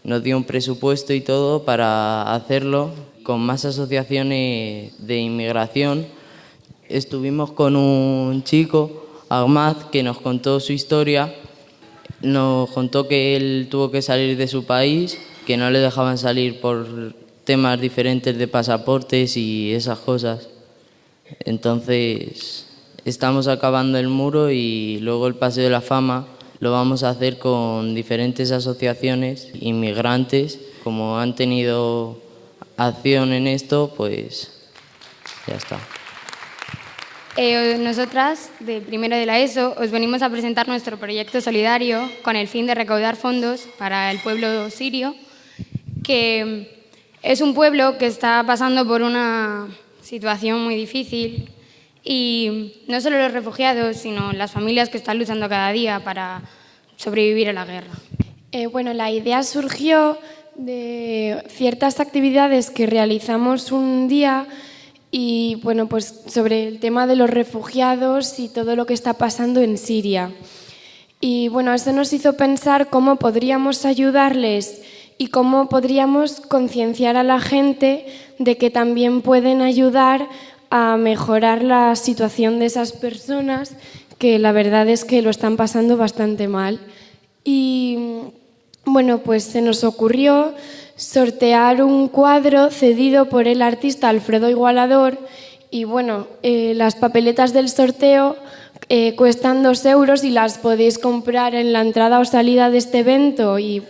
nos dio un presupuesto y todo para hacerlo con más asociaciones de inmigración. Estuvimos con un chico, Ahmad, que nos contó su historia. Nos contó que él tuvo que salir de su país, que no le dejaban salir por temas diferentes de pasaportes y esas cosas. Entonces, estamos acabando el muro y luego el Paseo de la Fama lo vamos a hacer con diferentes asociaciones inmigrantes. Como han tenido acción en esto, pues ya está. Nosotras, de primero de la ESO, os venimos a presentar nuestro proyecto solidario con el fin de recaudar fondos para el pueblo sirio, que es un pueblo que está pasando por una situación muy difícil y no solo los refugiados, sino las familias que están luchando cada día para sobrevivir a la guerra. Bueno, la idea surgió de ciertas actividades que realizamos un día y bueno, pues sobre el tema de los refugiados y todo lo que está pasando en Siria. Y bueno, eso nos hizo pensar cómo podríamos ayudarles y cómo podríamos concienciar a la gente de que también pueden ayudar a mejorar la situación de esas personas que la verdad es que lo están pasando bastante mal. Y bueno, pues se nos ocurrió sortear un cuadro cedido por el artista Alfredo Igualador y bueno, las papeletas del sorteo cuestan 2 euros y las podéis comprar en la entrada o salida de este evento y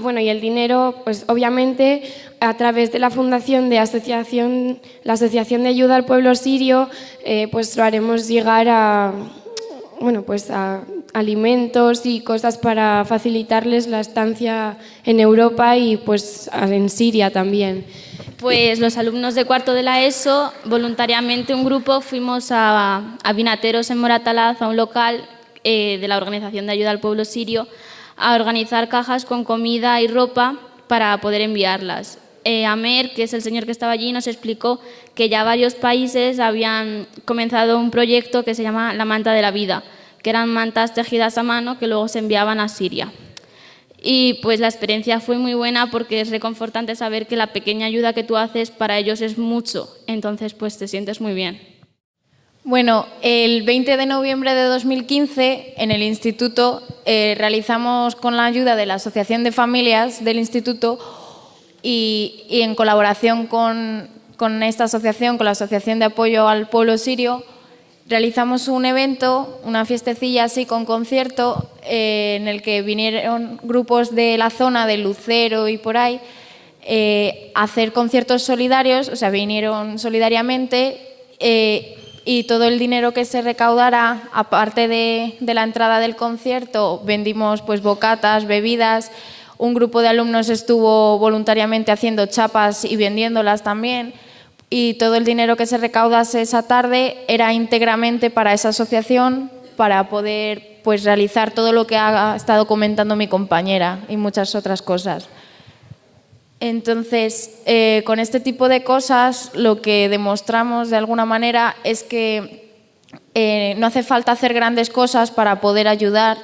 bueno, y el dinero, pues obviamente a través de la fundación de la Asociación de Ayuda al Pueblo Sirio, pues lo haremos llegar a alimentos y cosas para facilitarles la estancia en Europa y pues en Siria también. Pues los alumnos de cuarto de la ESO, voluntariamente un grupo, fuimos a Vinateros en Moratalaz, a un local de la Organización de Ayuda al Pueblo Sirio, a organizar cajas con comida y ropa para poder enviarlas. Amer, que es el señor que estaba allí, nos explicó que ya varios países habían comenzado un proyecto que se llama la manta de la vida, que eran mantas tejidas a mano que luego se enviaban a Siria. Y pues la experiencia fue muy buena porque es reconfortante saber que la pequeña ayuda que tú haces para ellos es mucho, entonces pues te sientes muy bien. Bueno, el 20 de noviembre de 2015 en el instituto realizamos con la ayuda de la Asociación de Familias del instituto y en colaboración con esta asociación, con la Asociación de Apoyo al Pueblo Sirio, realizamos un evento, una fiestecilla así con concierto, en el que vinieron grupos de la zona de Lucero y por ahí a hacer conciertos solidarios, o sea, vinieron solidariamente y todo el dinero que se recaudara, aparte de la entrada del concierto, vendimos pues bocatas, bebidas. Un grupo de alumnos estuvo voluntariamente haciendo chapas y vendiéndolas también. Y todo el dinero que se recaudase esa tarde era íntegramente para esa asociación, para poder pues realizar todo lo que ha estado comentando mi compañera y muchas otras cosas. Entonces, con este tipo de cosas lo que demostramos de alguna manera es que no hace falta hacer grandes cosas para poder ayudar,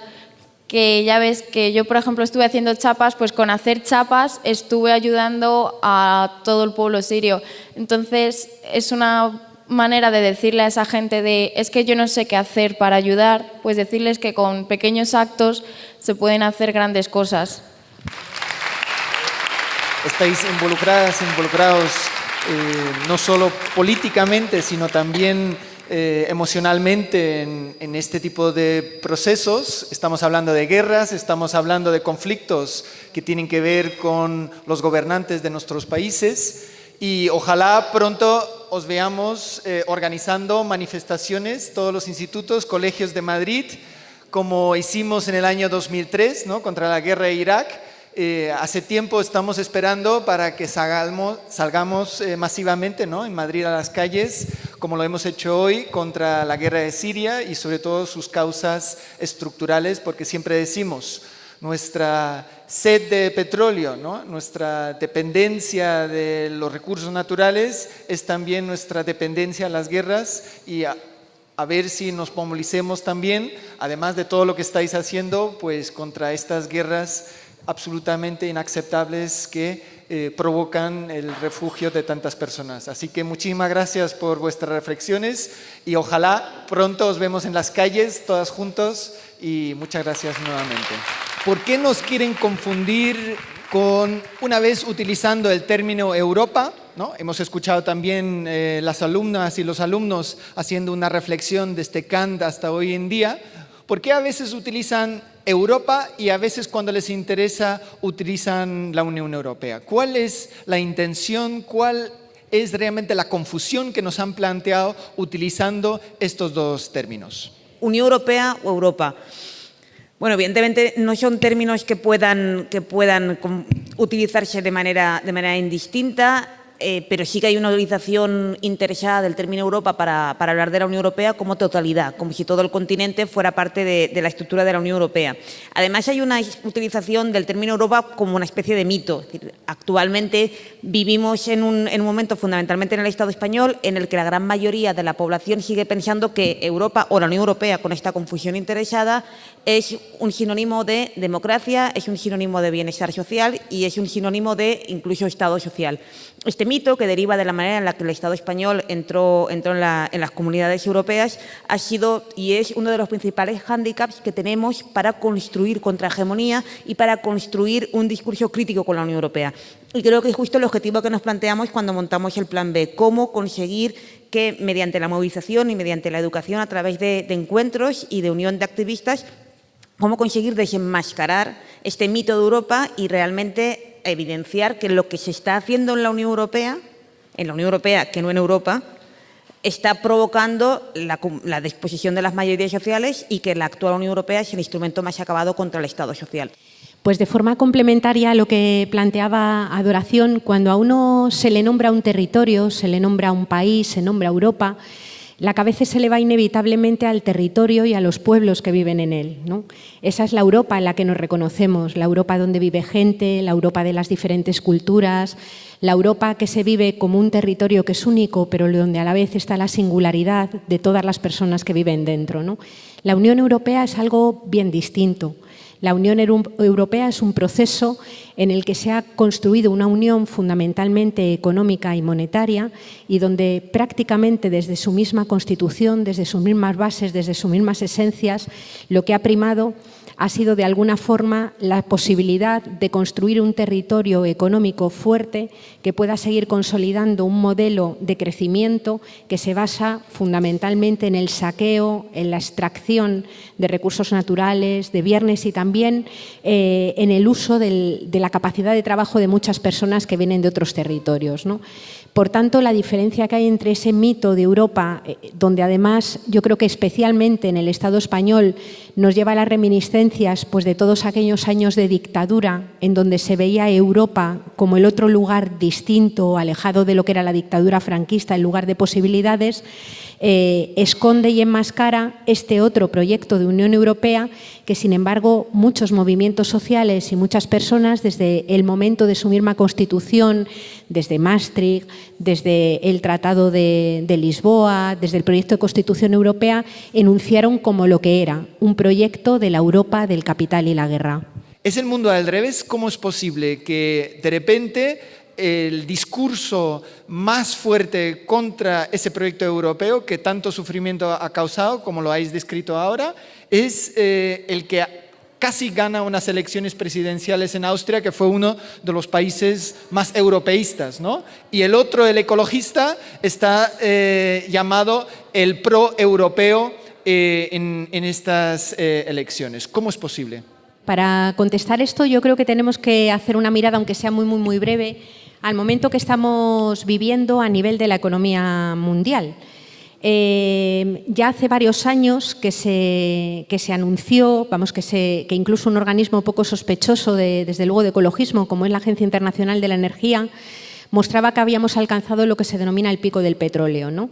que ya ves que yo, por ejemplo, estuve haciendo chapas, pues con hacer chapas estuve ayudando a todo el pueblo sirio. Entonces, es una manera de decirle a esa gente de, es que yo no sé qué hacer para ayudar, pues decirles que con pequeños actos se pueden hacer grandes cosas. Estáis involucrados no solo políticamente, sino también emocionalmente en este tipo de procesos. Estamos hablando de guerras, estamos hablando de conflictos que tienen que ver con los gobernantes de nuestros países y ojalá pronto os veamos organizando manifestaciones, todos los institutos, colegios de Madrid, como hicimos en el año 2003, ¿no? Contra la guerra de Irak. Hace tiempo estamos esperando para que salgamos masivamente, ¿no? En Madrid a las calles, como lo hemos hecho hoy, contra la guerra de Siria y sobre todo sus causas estructurales, porque siempre decimos, nuestra sed de petróleo, ¿no? Nuestra dependencia de los recursos naturales es también nuestra dependencia a las guerras y a ver si nos movilicemos también, además de todo lo que estáis haciendo, pues contra estas guerras absolutamente inaceptables que provocan el refugio de tantas personas. Así que muchísimas gracias por vuestras reflexiones y ojalá pronto os vemos en las calles todas juntos y muchas gracias nuevamente. ¿Por qué nos quieren confundir con, una vez utilizando el término Europa, ¿no? Hemos escuchado también las alumnas y los alumnos haciendo una reflexión desde Kant hasta hoy en día? ¿Por qué a veces utilizan Europa y a veces cuando les interesa utilizan la Unión Europea? ¿Cuál es la intención? ¿Cuál es realmente la confusión que nos han planteado utilizando estos dos términos? Unión Europea o Europa. Bueno, evidentemente no son términos que puedan utilizarse de manera indistinta. Pero sí que hay una utilización interesada del término Europa para hablar de la Unión Europea como totalidad, como si todo el continente fuera parte de la estructura de la Unión Europea. Además, hay una utilización del término Europa como una especie de mito. Es decir, actualmente vivimos en un momento, fundamentalmente en el Estado español, en el que la gran mayoría de la población sigue pensando que Europa o la Unión Europea, con esta confusión interesada, es un sinónimo de democracia, es un sinónimo de bienestar social y es un sinónimo de incluso Estado social. Este mito, que deriva de la manera en la que el Estado español entró en las comunidades europeas, ha sido y es uno de los principales hándicaps que tenemos para construir contrahegemonía y para construir un discurso crítico con la Unión Europea. Y creo que es justo el objetivo que nos planteamos cuando montamos el Plan B, cómo conseguir que mediante la movilización y mediante la educación a través de encuentros y de unión de activistas, cómo conseguir desenmascarar este mito de Europa y realmente evidenciar que lo que se está haciendo en la Unión Europea, que no en Europa, está provocando la disposición de las mayorías sociales y que la actual Unión Europea es el instrumento más acabado contra el Estado social. Pues de forma complementaria a lo que planteaba Adoración, cuando a uno se le nombra un territorio, se le nombra un país, se nombra Europa, la cabeza se le va inevitablemente al territorio y a los pueblos que viven en él, ¿no? Esa es la Europa en la que nos reconocemos, la Europa donde vive gente, la Europa de las diferentes culturas, la Europa que se vive como un territorio que es único, pero donde a la vez está la singularidad de todas las personas que viven dentro, ¿no? La Unión Europea es algo bien distinto. La Unión Europea es un proceso en el que se ha construido una unión fundamentalmente económica y monetaria y donde prácticamente desde su misma constitución, desde sus mismas bases, desde sus mismas esencias, lo que ha primado ha sido de alguna forma la posibilidad de construir un territorio económico fuerte que pueda seguir consolidando un modelo de crecimiento que se basa fundamentalmente en el saqueo, en la extracción de recursos naturales, de bienes y también en el uso de la capacidad de trabajo de muchas personas que vienen de otros territorios, ¿no? Por tanto, la diferencia que hay entre ese mito de Europa, donde además yo creo que especialmente en el Estado español nos lleva a las reminiscencias pues, de todos aquellos años de dictadura en donde se veía Europa como el otro lugar distinto, alejado de lo que era la dictadura franquista, el lugar de posibilidades, esconde y enmascara este otro proyecto de Unión Europea que, sin embargo, muchos movimientos sociales y muchas personas desde el momento de su misma constitución, desde Maastricht, desde el Tratado de Lisboa, desde el proyecto de Constitución Europea, enunciaron como lo que era, un proyecto de la Europa del capital y la guerra. ¿Es el mundo al revés? ¿Cómo es posible que de repente el discurso más fuerte contra ese proyecto europeo que tanto sufrimiento ha causado, como lo habéis descrito ahora, es el que casi gana unas elecciones presidenciales en Austria, que fue uno de los países más europeístas, ¿no? Y el otro, el ecologista, está llamado el pro-europeo en estas elecciones. ¿Cómo es posible? Para contestar esto, yo creo que tenemos que hacer una mirada, aunque sea muy breve, al momento que estamos viviendo a nivel de la economía mundial. Ya hace varios años que se anunció, que incluso un organismo poco sospechoso desde luego de ecologismo, como es la Agencia Internacional de la Energía, mostraba que habíamos alcanzado lo que se denomina el pico del petróleo, ¿no?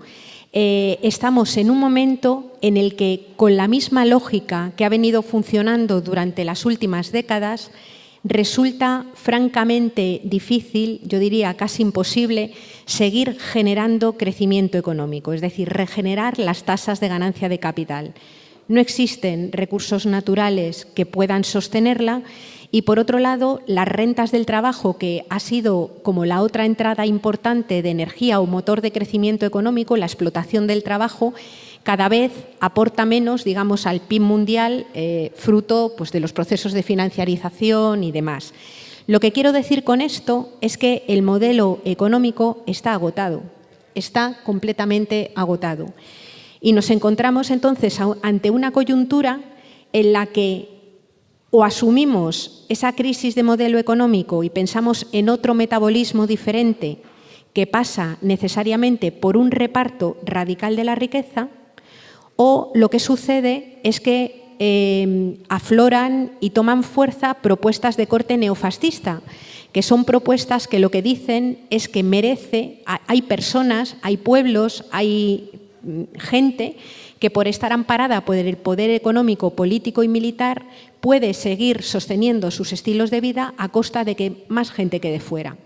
Estamos en un momento en el que, con la misma lógica que ha venido funcionando durante las últimas décadas, resulta francamente difícil, yo diría casi imposible, seguir generando crecimiento económico, es decir, regenerar las tasas de ganancia de capital. No existen recursos naturales que puedan sostenerla y, por otro lado, las rentas del trabajo, que ha sido como la otra entrada importante de energía o motor de crecimiento económico, la explotación del trabajo, cada vez aporta menos, digamos, al PIB mundial, fruto pues, de los procesos de financiarización y demás. Lo que quiero decir con esto es que el modelo económico está agotado, está completamente agotado. Y nos encontramos entonces ante una coyuntura en la que o asumimos esa crisis de modelo económico y pensamos en otro metabolismo diferente que pasa necesariamente por un reparto radical de la riqueza, o lo que sucede es que afloran y toman fuerza propuestas de corte neofascista, que son propuestas que lo que dicen es que hay personas, hay pueblos, hay gente que por estar amparada por el poder económico, político y militar puede seguir sosteniendo sus estilos de vida a costa de que más gente quede fuera.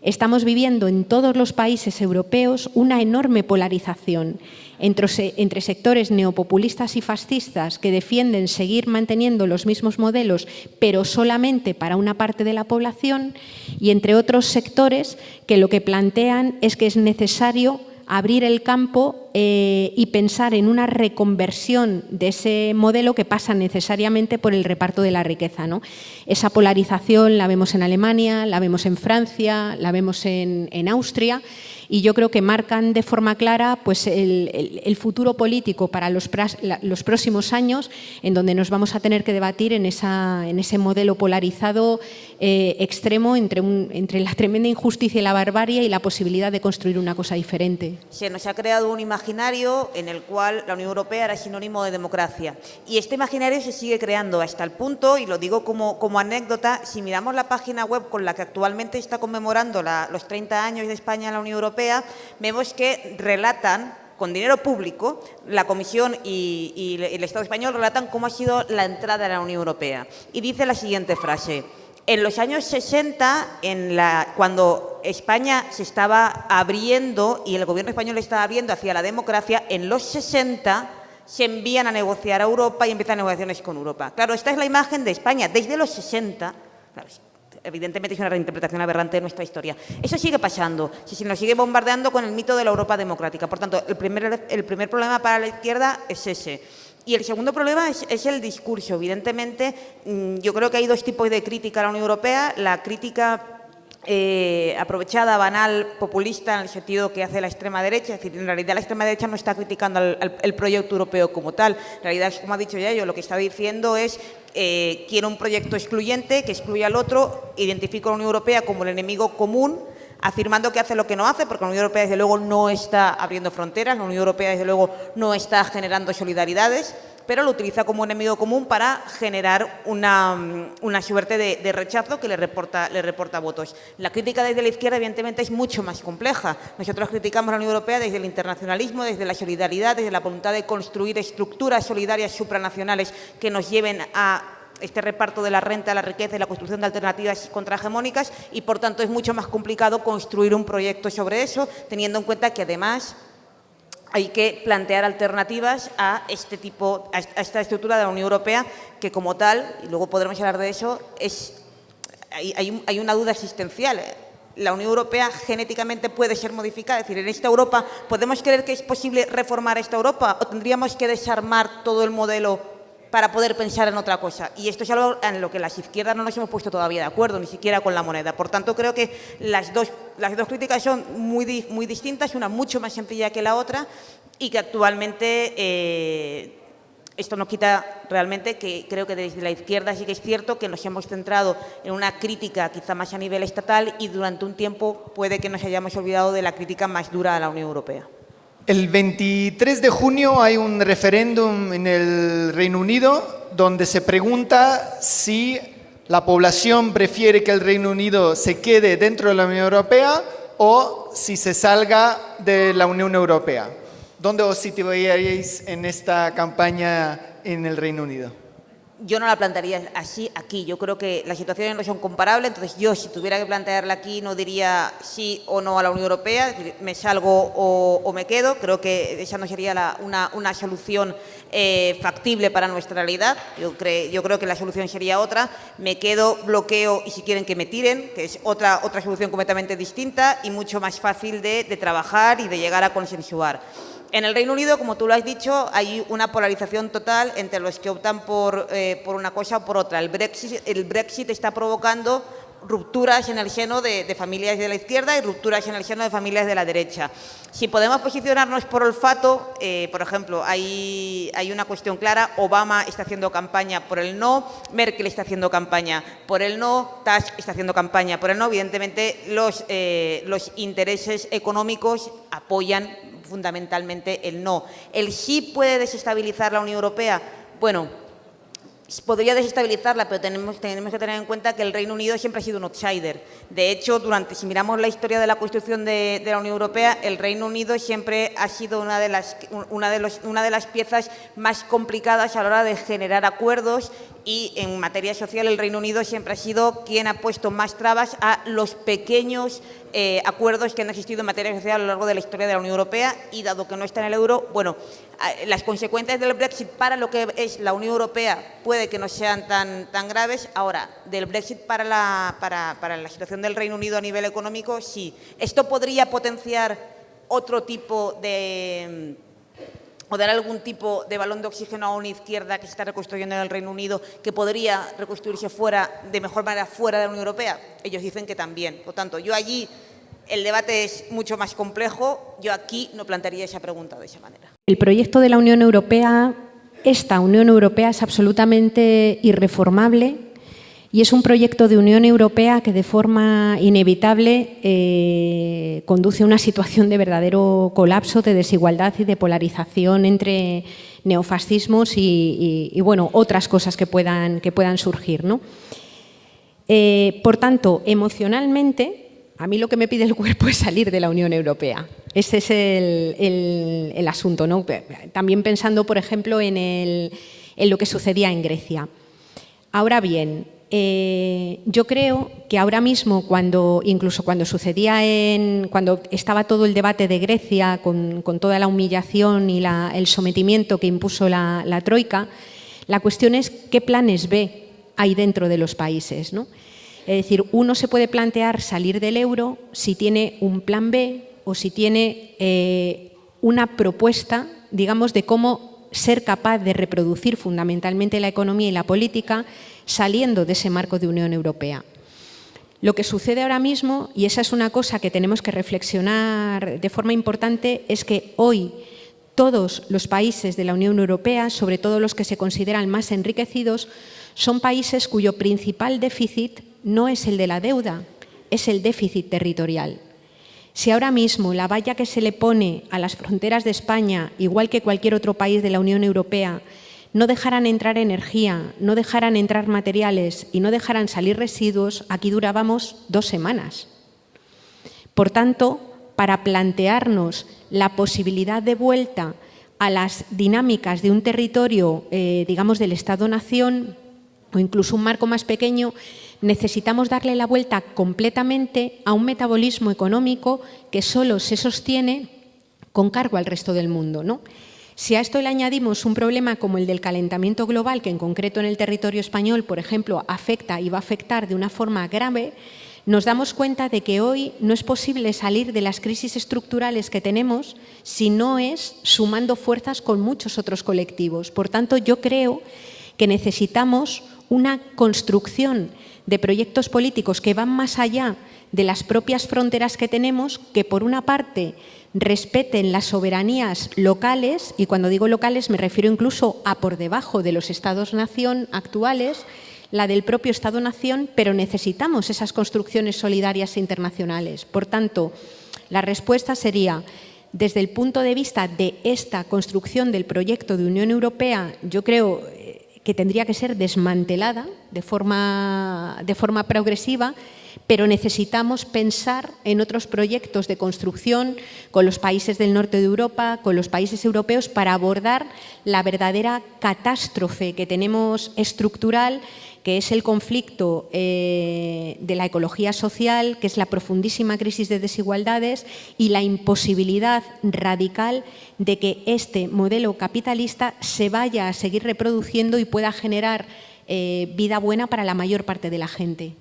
Estamos viviendo en todos los países europeos una enorme polarización entre sectores neopopulistas y fascistas que defienden seguir manteniendo los mismos modelos, pero solamente para una parte de la población, y entre otros sectores que lo que plantean es que es necesario abrir el campo y pensar en una reconversión de ese modelo que pasa necesariamente por el reparto de la riqueza, ¿no? Esa polarización la vemos en Alemania, la vemos en Francia, la vemos en Austria, y yo creo que marcan de forma clara pues, el futuro político para los próximos años, en donde nos vamos a tener que debatir en ese modelo polarizado extremo entre la tremenda injusticia y la barbarie y la posibilidad de construir una cosa diferente. Se nos ha creado un imaginario en el cual la Unión Europea era sinónimo de democracia, y este imaginario se sigue creando hasta el punto, y lo digo como anécdota, si miramos la página web con la que actualmente está conmemorando los 30 años de España en la Unión Europea, vemos que relatan con dinero público, la Comisión y el Estado español relatan cómo ha sido la entrada a la Unión Europea. Y dice la siguiente frase: en los años 60, cuando España se estaba abriendo y el gobierno español estaba abriendo hacia la democracia, en los 60 se envían a negociar a Europa y empiezan negociaciones con Europa. Claro, esta es la imagen de España desde los 60. Claro, evidentemente es una reinterpretación aberrante de nuestra historia. Eso sigue pasando, se nos sigue bombardeando con el mito de la Europa democrática. Por tanto, el primer problema para la izquierda es ese. Y el segundo problema es el discurso. Evidentemente, yo creo que hay dos tipos de crítica a la Unión Europea. La crítica aprovechada, banal, populista, en el sentido que hace la extrema derecha. Es decir, en realidad la extrema derecha no está criticando el proyecto europeo como tal. En realidad, como ha dicho Yayo, lo que está diciendo es quiero un proyecto excluyente que excluya al otro, identifico a la Unión Europea como el enemigo común, afirmando que hace lo que no hace, porque la Unión Europea, desde luego, no está abriendo fronteras, la Unión Europea, desde luego, no está generando solidaridades, pero lo utiliza como enemigo común para generar una suerte de rechazo que le reporta votos. La crítica desde la izquierda, evidentemente, es mucho más compleja. Nosotros criticamos a la Unión Europea desde el internacionalismo, desde la solidaridad, desde la voluntad de construir estructuras solidarias supranacionales que nos lleven a este reparto de la renta, la riqueza y la construcción de alternativas contrahegemónicas, y, por tanto, es mucho más complicado construir un proyecto sobre eso, teniendo en cuenta que, además, hay que plantear alternativas a esta estructura de la Unión Europea, que como tal, y luego podremos hablar de eso, hay una duda existencial. La Unión Europea genéticamente puede ser modificada. Es decir, en esta Europa, ¿podemos creer que es posible reformar esta Europa o tendríamos que desarmar todo el modelo para poder pensar en otra cosa? Y esto es algo en lo que las izquierdas no nos hemos puesto todavía de acuerdo, ni siquiera con la moneda. Por tanto, creo que las dos críticas son muy distintas, una mucho más sencilla que la otra, y que actualmente esto no quita realmente que creo que desde la izquierda sí que es cierto que nos hemos centrado en una crítica quizá más a nivel estatal, y durante un tiempo puede que nos hayamos olvidado de la crítica más dura a la Unión Europea. El 23 de junio hay un referéndum en el Reino Unido donde se pregunta si la población prefiere que el Reino Unido se quede dentro de la Unión Europea o si se salga de la Unión Europea. ¿Dónde os situaríais en esta campaña en el Reino Unido? Yo no la plantearía así aquí. Yo creo que las situaciones no son comparables, entonces yo, si tuviera que plantearla aquí, no diría sí o no a la Unión Europea, es decir, me salgo o me quedo. Creo que esa no sería una solución factible para nuestra realidad. Yo creo que la solución sería otra: me quedo, bloqueo y si quieren que me tiren, que es otra solución completamente distinta y mucho más fácil de trabajar y de llegar a consensuar. En el Reino Unido, como tú lo has dicho, hay una polarización total entre los que optan por una cosa o por otra. El Brexit está provocando rupturas en el seno de familias de la izquierda y rupturas en el seno de familias de la derecha. Si podemos posicionarnos por olfato, por ejemplo, hay una cuestión clara: Obama está haciendo campaña por el no, Merkel está haciendo campaña por el no, Tusk está haciendo campaña por el no. Evidentemente, los intereses económicos apoyan fundamentalmente el no. ¿El sí puede desestabilizar la Unión Europea? Bueno, podría desestabilizarla, pero tenemos que tener en cuenta que el Reino Unido siempre ha sido un outsider. De hecho, si miramos la historia de la construcción de la Unión Europea, el Reino Unido siempre ha sido una de las piezas más complicadas a la hora de generar acuerdos, y en materia social el Reino Unido siempre ha sido quien ha puesto más trabas a los pequeños acuerdos que han existido en materia social a lo largo de la historia de la Unión Europea. Y dado que no está en el euro, bueno, las consecuencias del Brexit para lo que es la Unión Europea puede que no sean tan graves. Ahora, del Brexit para la situación del Reino Unido a nivel económico, sí. Esto podría potenciar otro tipo o dar algún tipo de balón de oxígeno a una izquierda que se está reconstruyendo en el Reino Unido, que podría reconstruirse de mejor manera fuera de la Unión Europea. Ellos dicen que también. Por tanto, yo allí el debate es mucho más complejo. Yo aquí no plantearía esa pregunta de esa manera. El proyecto de la Unión Europea, esta Unión Europea, es absolutamente irreformable, y es un proyecto de Unión Europea que de forma inevitable conduce a una situación de verdadero colapso, de desigualdad y de polarización entre neofascismos y bueno, otras cosas que puedan surgir, ¿no? Por tanto, emocionalmente, a mí lo que me pide el cuerpo es salir de la Unión Europea. ese es el asunto, ¿no? También pensando, por ejemplo, en lo que sucedía en Grecia. Ahora bien, yo creo que ahora mismo, incluso cuando sucedía cuando estaba todo el debate de Grecia, con toda la humillación y el sometimiento que impuso la Troika, la cuestión es qué planes B hay dentro de los países, ¿no? Es decir, uno se puede plantear salir del euro si tiene un plan B o si tiene una propuesta, digamos, de cómo ser capaz de reproducir fundamentalmente la economía y la política saliendo de ese marco de Unión Europea. Lo que sucede ahora mismo, y esa es una cosa que tenemos que reflexionar de forma importante, es que hoy todos los países de la Unión Europea, sobre todo los que se consideran más enriquecidos, son países cuyo principal déficit no es el de la deuda, es el déficit territorial. Si ahora mismo la valla que se le pone a las fronteras de España, igual que cualquier otro país de la Unión Europea, no dejaran entrar energía, no dejaran entrar materiales y no dejaran salir residuos, aquí durábamos 2 semanas. Por tanto, para plantearnos la posibilidad de vuelta a las dinámicas de un territorio, digamos, del Estado-nación o incluso un marco más pequeño, necesitamos darle la vuelta completamente a un metabolismo económico que solo se sostiene con cargo al resto del mundo, ¿no? Si a esto le añadimos un problema como el del calentamiento global, que en concreto en el territorio español, por ejemplo, afecta y va a afectar de una forma grave, nos damos cuenta de que hoy no es posible salir de las crisis estructurales que tenemos si no es sumando fuerzas con muchos otros colectivos. Por tanto, yo creo que necesitamos una construcción de proyectos políticos que van más allá de las propias fronteras que tenemos, que por una parte respeten las soberanías locales, y cuando digo locales me refiero incluso a por debajo de los Estados-nación actuales, la del propio Estado-nación, pero necesitamos esas construcciones solidarias e internacionales. Por tanto, la respuesta sería, desde el punto de vista de esta construcción del proyecto de Unión Europea, yo creo que tendría que ser desmantelada de forma progresiva, pero necesitamos pensar en otros proyectos de construcción con los países del norte de Europa, con los países europeos, para abordar la verdadera catástrofe que tenemos estructural, que es el conflicto de la ecología social, que es la profundísima crisis de desigualdades y la imposibilidad radical de que este modelo capitalista se vaya a seguir reproduciendo y pueda generar vida buena para la mayor parte de la gente.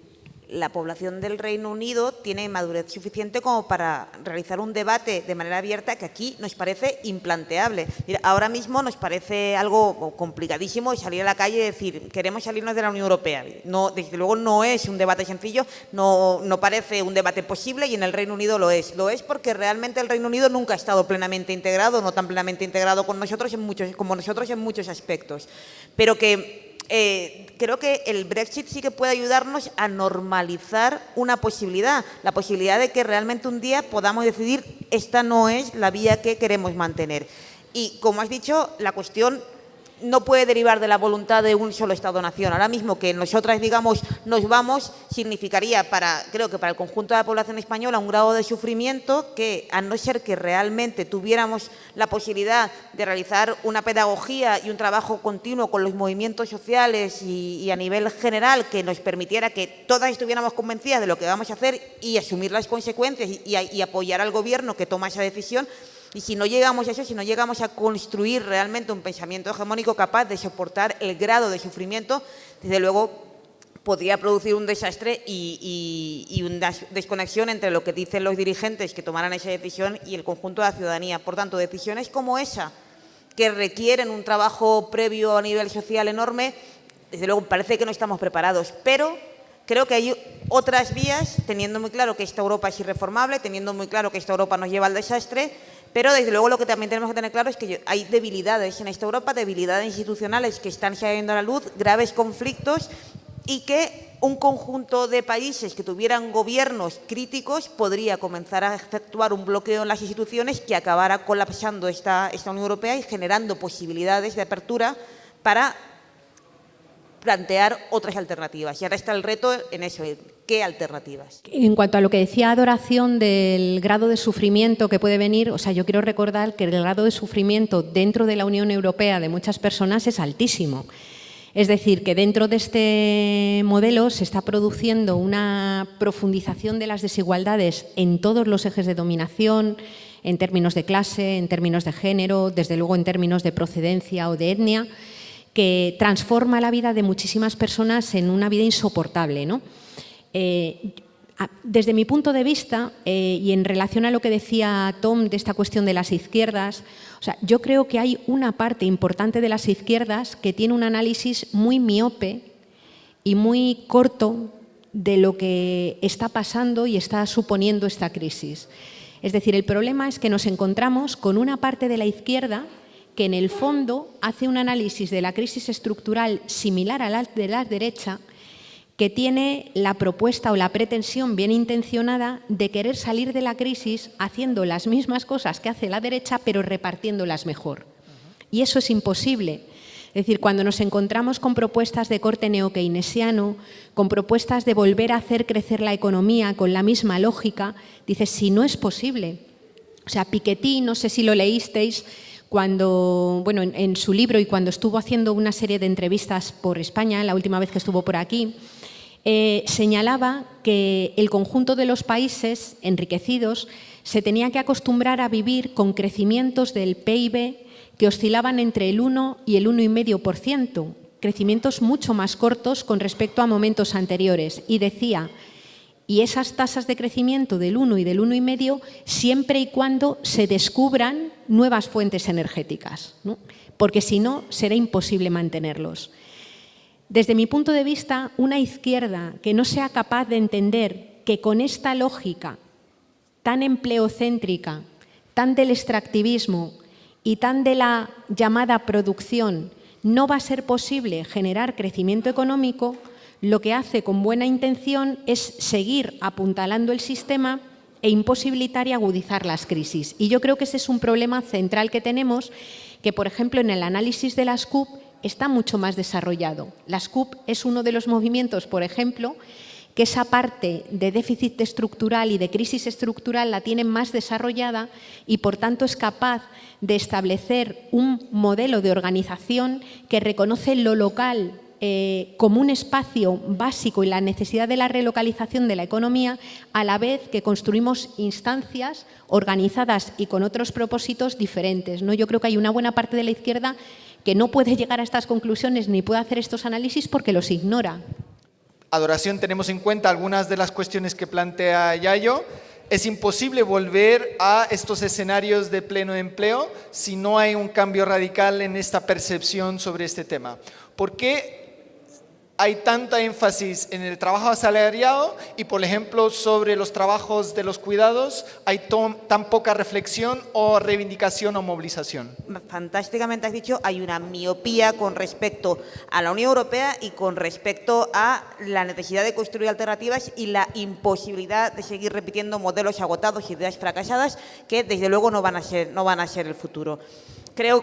La población del Reino Unido tiene madurez suficiente como para realizar un debate de manera abierta que aquí nos parece implanteable. Ahora mismo nos parece algo complicadísimo salir a la calle y decir queremos salirnos de la Unión Europea. No, desde luego no es un debate sencillo, no parece un debate posible, y en el Reino Unido lo es. Lo es porque realmente el Reino Unido nunca ha estado plenamente integrado, no tan plenamente integrado como nosotros en muchos aspectos. Pero que creo que el Brexit sí que puede ayudarnos a normalizar una posibilidad, la posibilidad de que realmente un día podamos decidir esta no es la vía que queremos mantener. Y como has dicho, la cuestión no puede derivar de la voluntad de un solo Estado-nación. Ahora mismo que nosotras, digamos, nos vamos, significaría creo que para el conjunto de la población española un grado de sufrimiento que, a no ser que realmente tuviéramos la posibilidad de realizar una pedagogía y un trabajo continuo con los movimientos sociales y a nivel general que nos permitiera que todas estuviéramos convencidas de lo que vamos a hacer y asumir las consecuencias y apoyar al Gobierno que toma esa decisión. Y si no llegamos a eso, si no llegamos a construir realmente un pensamiento hegemónico capaz de soportar el grado de sufrimiento, desde luego podría producir un desastre y una desconexión entre lo que dicen los dirigentes que tomaran esa decisión y el conjunto de la ciudadanía. Por tanto, decisiones como esa, que requieren un trabajo previo a nivel social enorme, desde luego parece que no estamos preparados, pero creo que hay otras vías, teniendo muy claro que esta Europa es irreformable, teniendo muy claro que esta Europa nos lleva al desastre. Pero, desde luego, lo que también tenemos que tener claro es que hay debilidades en esta Europa, debilidades institucionales que están saliendo a la luz, graves conflictos, y que un conjunto de países que tuvieran gobiernos críticos podría comenzar a efectuar un bloqueo en las instituciones que acabara colapsando esta Unión Europea y generando posibilidades de apertura para plantear otras alternativas. Y ahora está el reto en eso, ¿qué alternativas? En cuanto a lo que decía Adoración del grado de sufrimiento que puede venir, o sea, yo quiero recordar que el grado de sufrimiento dentro de la Unión Europea de muchas personas es altísimo. Es decir, que dentro de este modelo se está produciendo una profundización de las desigualdades en todos los ejes de dominación, en términos de clase, en términos de género, desde luego en términos de procedencia o de etnia, que transforma la vida de muchísimas personas en una vida insoportable, ¿no? Desde mi punto de vista, y en relación a lo que decía Tom de esta cuestión de las izquierdas, o sea, yo creo que hay una parte importante de las izquierdas que tiene un análisis muy miope y muy corto de lo que está pasando y está suponiendo esta crisis. Es decir, el problema es que nos encontramos con una parte de la izquierda que en el fondo hace un análisis de la crisis estructural similar a la de la derecha, que tiene la propuesta o la pretensión bien intencionada de querer salir de la crisis haciendo las mismas cosas que hace la derecha, pero repartiéndolas mejor. Y eso es imposible. Es decir, cuando nos encontramos con propuestas de corte neokeynesiano, con propuestas de volver a hacer crecer la economía con la misma lógica, dices, si no es posible. O sea, Piketty, no sé si lo leísteis, cuando, bueno, en su libro y cuando estuvo haciendo una serie de entrevistas por España, la última vez que estuvo por aquí, señalaba que el conjunto de los países enriquecidos se tenía que acostumbrar a vivir con crecimientos del PIB que oscilaban entre el 1 y el 1,5%, crecimientos mucho más cortos con respecto a momentos anteriores. Y decía, y esas tasas de crecimiento del 1 y del 1,5 siempre y cuando se descubran nuevas fuentes energéticas, ¿no? Porque si no, será imposible mantenerlos. Desde mi punto de vista, una izquierda que no sea capaz de entender que con esta lógica tan empleocéntrica, tan del extractivismo y tan de la llamada producción, no va a ser posible generar crecimiento económico, lo que hace con buena intención es seguir apuntalando el sistema e imposibilitar y agudizar las crisis. Y yo creo que ese es un problema central que tenemos, que por ejemplo en el análisis de las CUP está mucho más desarrollado. Las CUP es uno de los movimientos, por ejemplo, que esa parte de déficit estructural y de crisis estructural la tienen más desarrollada y por tanto es capaz de establecer un modelo de organización que reconoce lo local como un espacio básico y la necesidad de la relocalización de la economía, a la vez que construimos instancias organizadas y con otros propósitos diferentes, ¿no? Yo creo que hay una buena parte de la izquierda que no puede llegar a estas conclusiones ni puede hacer estos análisis porque los ignora. Adoración, tenemos en cuenta algunas de las cuestiones que plantea Yayo. Es imposible volver a estos escenarios de pleno empleo si no hay un cambio radical en esta percepción sobre este tema. ¿Por qué hay tanta énfasis en el trabajo asalariado y, por ejemplo, sobre los trabajos de los cuidados hay tan poca reflexión o reivindicación o movilización? Fantásticamente has dicho, hay una miopía con respecto a la Unión Europea y con respecto a la necesidad de construir alternativas y la imposibilidad de seguir repitiendo modelos agotados, ideas fracasadas que desde luego no van a ser el futuro.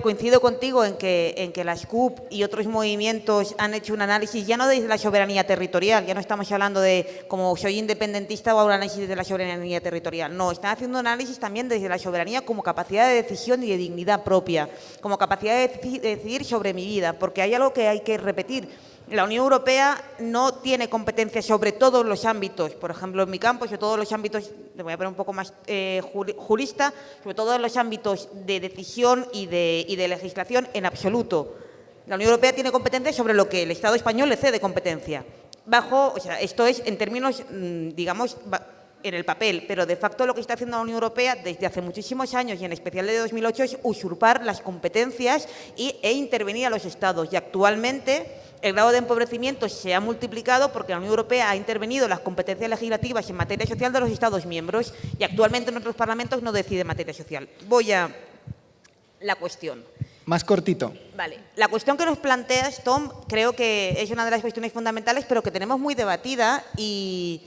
Coincido contigo en que las CUP y otros movimientos han hecho un análisis ya no desde la soberanía territorial, ya no estamos hablando de como soy independentista o hago un análisis de la soberanía territorial, no, están haciendo un análisis también desde la soberanía como capacidad de decisión y de dignidad propia, como capacidad de decidir sobre mi vida, porque hay algo que hay que repetir. La Unión Europea no tiene competencias sobre todos los ámbitos, por ejemplo, en mi campo, sobre todos los ámbitos, le voy a poner un poco más jurista, sobre todos los ámbitos de decisión y de legislación en absoluto. La Unión Europea tiene competencias sobre lo que el Estado español le cede competencia. Esto es en términos, digamos, en el papel, pero de facto lo que está haciendo la Unión Europea desde hace muchísimos años y en especial desde 2008 es usurpar las competencias e intervenir a los Estados. Y actualmente el grado de empobrecimiento se ha multiplicado porque la Unión Europea ha intervenido las competencias legislativas en materia social de los Estados miembros y actualmente nuestros parlamentos no deciden materia social. Voy a la cuestión. Más cortito. Vale. La cuestión que nos planteas, Tom, creo que es una de las cuestiones fundamentales, pero que tenemos muy debatida y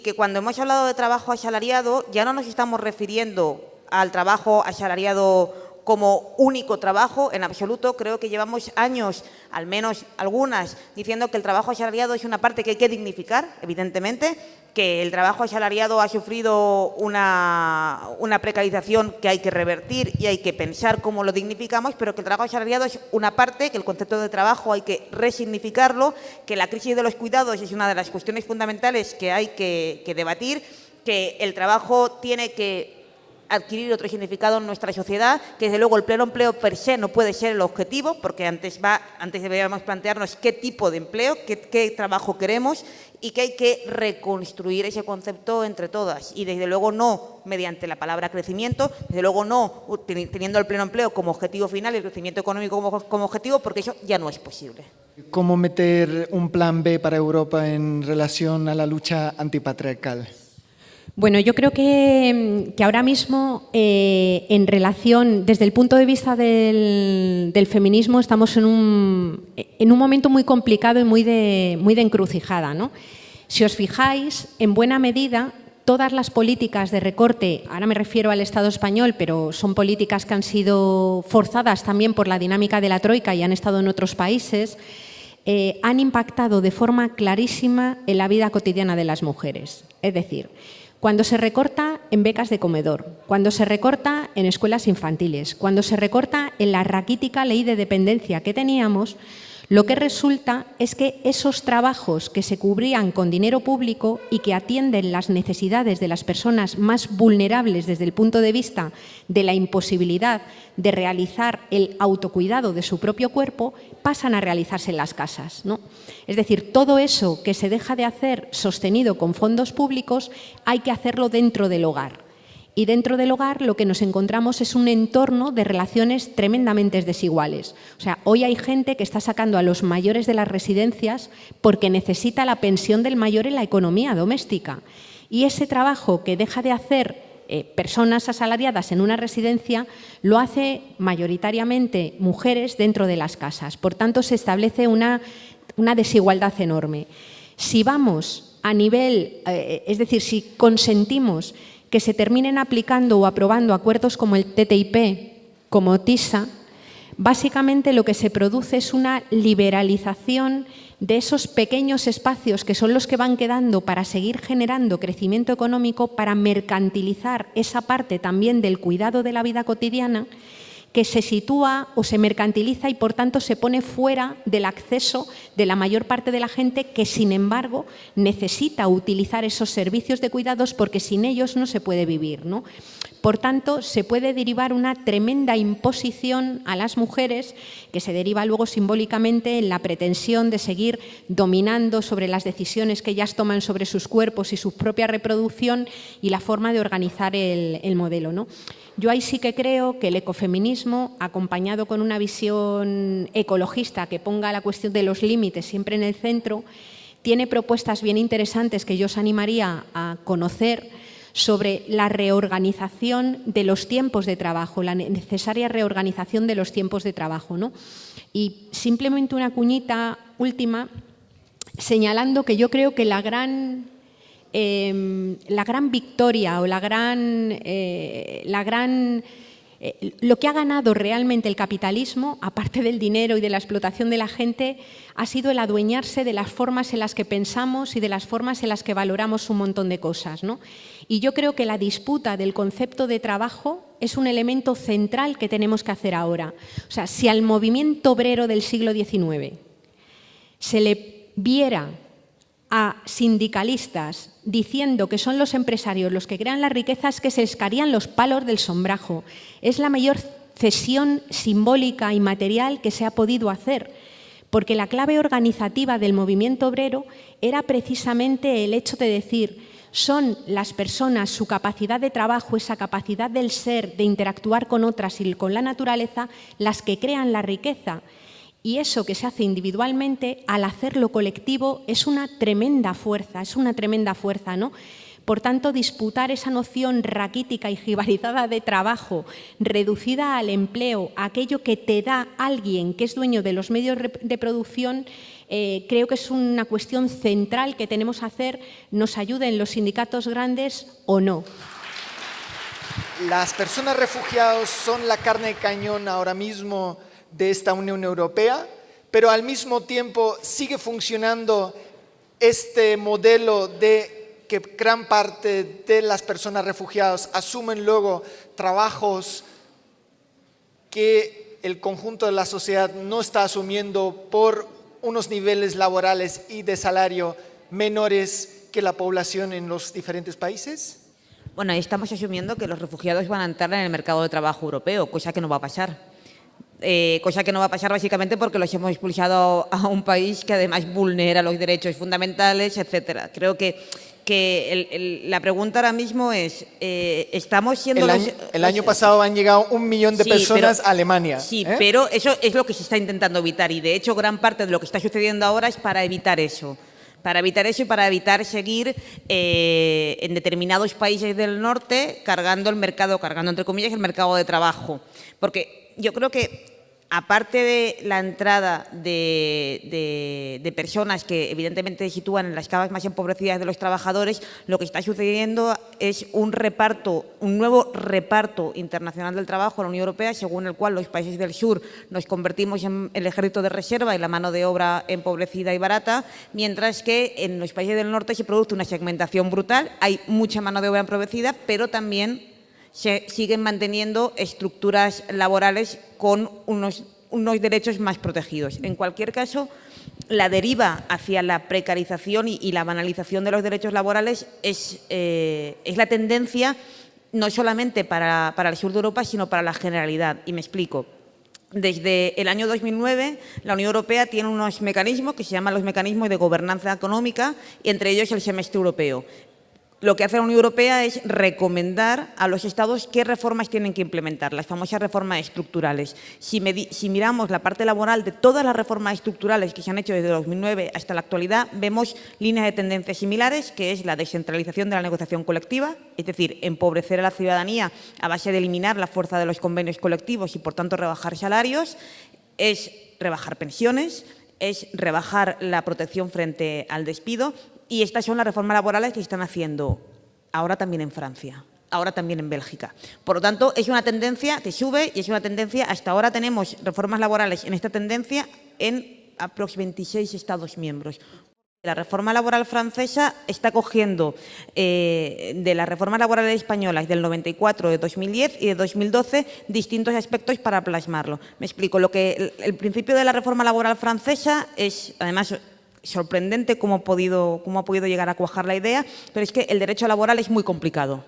que cuando hemos hablado de trabajo asalariado ya no nos estamos refiriendo al trabajo asalariado como único trabajo, en absoluto. Creo que llevamos años, al menos algunas, diciendo que el trabajo asalariado es una parte que hay que dignificar, evidentemente, que el trabajo asalariado ha sufrido una precarización que hay que revertir y hay que pensar cómo lo dignificamos, pero que el trabajo asalariado es una parte, que el concepto de trabajo hay que resignificarlo, que la crisis de los cuidados es una de las cuestiones fundamentales que hay que debatir, que el trabajo tiene que adquirir otro significado en nuestra sociedad, que desde luego el pleno empleo per se no puede ser el objetivo, porque antes deberíamos plantearnos qué tipo de empleo, qué trabajo queremos, y que hay que reconstruir ese concepto entre todas, y desde luego no mediante la palabra crecimiento, desde luego no teniendo el pleno empleo como objetivo final y el crecimiento económico como objetivo, porque eso ya no es posible. ¿Cómo meter un plan B para Europa en relación a la lucha antipatriarcal? Bueno, yo creo que ahora mismo, en relación, desde el punto de vista del feminismo, estamos en un momento muy complicado y muy de encrucijada, ¿no? Si os fijáis, en buena medida, todas las políticas de recorte, ahora me refiero al Estado español, pero son políticas que han sido forzadas también por la dinámica de la Troika y han estado en otros países, han impactado de forma clarísima en la vida cotidiana de las mujeres. Es decir, cuando se recorta en becas de comedor, cuando se recorta en escuelas infantiles, cuando se recorta en la raquítica ley de dependencia que teníamos, lo que resulta es que esos trabajos que se cubrían con dinero público y que atienden las necesidades de las personas más vulnerables desde el punto de vista de la imposibilidad de realizar el autocuidado de su propio cuerpo, pasan a realizarse en las casas, ¿no? Es decir, todo eso que se deja de hacer sostenido con fondos públicos hay que hacerlo dentro del hogar. Y dentro del hogar lo que nos encontramos es un entorno de relaciones tremendamente desiguales. O sea, hoy hay gente que está sacando a los mayores de las residencias porque necesita la pensión del mayor en la economía doméstica. Y ese trabajo que deja de hacer personas asalariadas en una residencia lo hace mayoritariamente mujeres dentro de las casas. Por tanto, se establece una desigualdad enorme. Si vamos a nivel, es decir, si consentimos que se terminen aplicando o aprobando acuerdos como el TTIP, como TISA, básicamente lo que se produce es una liberalización de esos pequeños espacios que son los que van quedando para seguir generando crecimiento económico, para mercantilizar esa parte también del cuidado de la vida cotidiana, que se sitúa o se mercantiliza y, por tanto, se pone fuera del acceso de la mayor parte de la gente que, sin embargo, necesita utilizar esos servicios de cuidados porque sin ellos no se puede vivir, ¿no? Por tanto, se puede derivar una tremenda imposición a las mujeres que se deriva luego simbólicamente en la pretensión de seguir dominando sobre las decisiones que ellas toman sobre sus cuerpos y su propia reproducción y la forma de organizar el modelo, ¿no? Yo ahí sí que creo que el ecofeminismo, acompañado con una visión ecologista que ponga la cuestión de los límites siempre en el centro, tiene propuestas bien interesantes que yo os animaría a conocer sobre la reorganización de los tiempos de trabajo, la necesaria reorganización de los tiempos de trabajo, ¿no? Y simplemente una cuñita última, señalando que yo creo que la gran victoria o lo que ha ganado realmente el capitalismo, aparte del dinero y de la explotación de la gente, ha sido el adueñarse de las formas en las que pensamos y de las formas en las que valoramos un montón de cosas, ¿no? Y yo creo que la disputa del concepto de trabajo es un elemento central que tenemos que hacer ahora. O sea, si al movimiento obrero del siglo XIX se le viera a sindicalistas diciendo que son los empresarios los que crean las riquezas, que se les caerían los palos del sombrajo. Es la mayor cesión simbólica y material que se ha podido hacer, porque la clave organizativa del movimiento obrero era precisamente el hecho de decir: son las personas, su capacidad de trabajo, esa capacidad del ser, de interactuar con otras y con la naturaleza, las que crean la riqueza. Y eso que se hace individualmente, al hacerlo colectivo, es una tremenda fuerza, ¿no? Por tanto, disputar esa noción raquítica y jibarizada de trabajo, reducida al empleo, aquello que te da alguien que es dueño de los medios de producción, creo que es una cuestión central que tenemos que hacer, nos ayuden los sindicatos grandes o no. las personas refugiadas son la carne de cañón ahora mismo de esta Unión Europea, pero al mismo tiempo sigue funcionando este modelo de que gran parte de las personas refugiadas asumen luego trabajos que el conjunto de la sociedad no está asumiendo por unos niveles laborales y de salario menores que la población en los diferentes países? Bueno, ahí estamos asumiendo que los refugiados van a entrar en el mercado de trabajo europeo, cosa que no va a pasar. Cosa que no va a pasar básicamente porque los hemos expulsado a un país que además vulnera los derechos fundamentales, etcétera. Creo que la pregunta ahora mismo es, ¿estamos siendo el año pasado han llegado 1 millón de personas a Alemania. Sí, pero eso es lo que se está intentando evitar y de hecho gran parte de lo que está sucediendo ahora es para evitar eso. Para evitar eso y para evitar seguir en determinados países del norte cargando entre comillas, el mercado de trabajo. Porque yo creo que, aparte de la entrada de personas que evidentemente se sitúan en las capas más empobrecidas de los trabajadores, lo que está sucediendo es un nuevo reparto internacional del trabajo en la Unión Europea, según el cual los países del sur nos convertimos en el ejército de reserva y la mano de obra empobrecida y barata, mientras que en los países del norte se produce una segmentación brutal, hay mucha mano de obra empobrecida, pero también se siguen manteniendo estructuras laborales con unos derechos más protegidos. En cualquier caso, la deriva hacia la precarización y la banalización de los derechos laborales es la tendencia no solamente para el sur de Europa, sino para la generalidad. Y me explico. Desde el año 2009, la Unión Europea tiene unos mecanismos que se llaman los mecanismos de gobernanza económica, y entre ellos el semestre europeo. Lo que hace la Unión Europea es recomendar a los Estados qué reformas tienen que implementar, las famosas reformas estructurales. Si miramos la parte laboral de todas las reformas estructurales que se han hecho desde 2009 hasta la actualidad, vemos líneas de tendencia similares, que es la descentralización de la negociación colectiva, es decir, empobrecer a la ciudadanía a base de eliminar la fuerza de los convenios colectivos y, por tanto, rebajar salarios, es rebajar pensiones, es rebajar la protección frente al despido. Y estas son las reformas laborales que se están haciendo ahora también en Francia, ahora también en Bélgica. Por lo tanto, es una tendencia que sube y es una tendencia, hasta ahora tenemos reformas laborales en esta tendencia en aproximadamente 26 Estados miembros. La reforma laboral francesa está cogiendo de las reformas laborales españolas del 94, de 2010 y de 2012 distintos aspectos para plasmarlo. Me explico. El principio de la reforma laboral francesa es, además, sorprendente cómo ha podido llegar a cuajar la idea, pero es que el derecho laboral es muy complicado.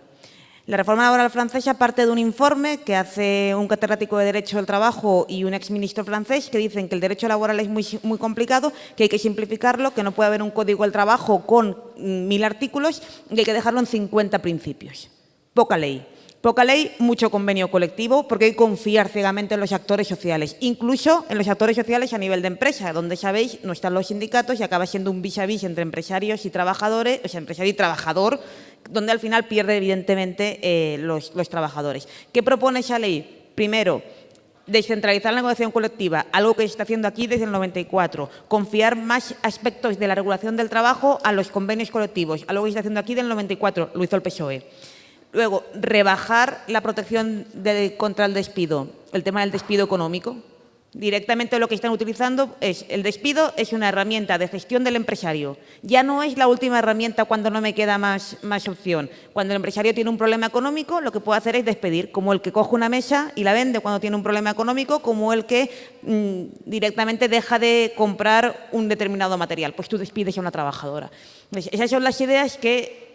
La reforma laboral francesa parte de un informe que hace un catedrático de Derecho del Trabajo y un exministro francés que dicen que el derecho laboral es muy complicado, que hay que simplificarlo, que no puede haber un código del trabajo con 1000 artículos y que hay que dejarlo en 50 principios. Poca ley. Poca ley, mucho convenio colectivo, porque hay que confiar ciegamente en los actores sociales, incluso en los actores sociales a nivel de empresa, donde, sabéis, no están los sindicatos y acaba siendo un vis a vis entre empresarios y trabajadores, o sea, empresario y trabajador, donde al final pierde evidentemente los trabajadores. ¿Qué propone esa ley? Primero, descentralizar la negociación colectiva, algo que se está haciendo aquí desde el 94. Confiar más aspectos de la regulación del trabajo a los convenios colectivos, algo que se está haciendo aquí desde el 94, lo hizo el PSOE. Luego, rebajar la protección contra el despido, el tema del despido económico. Directamente lo que están utilizando es el despido, es una herramienta de gestión del empresario. Ya no es la última herramienta cuando no me queda más opción. Cuando el empresario tiene un problema económico, lo que puede hacer es despedir, como el que coge una mesa y la vende cuando tiene un problema económico, como el que directamente deja de comprar un determinado material. Pues tú despides a una trabajadora. Entonces, esas son las ideas que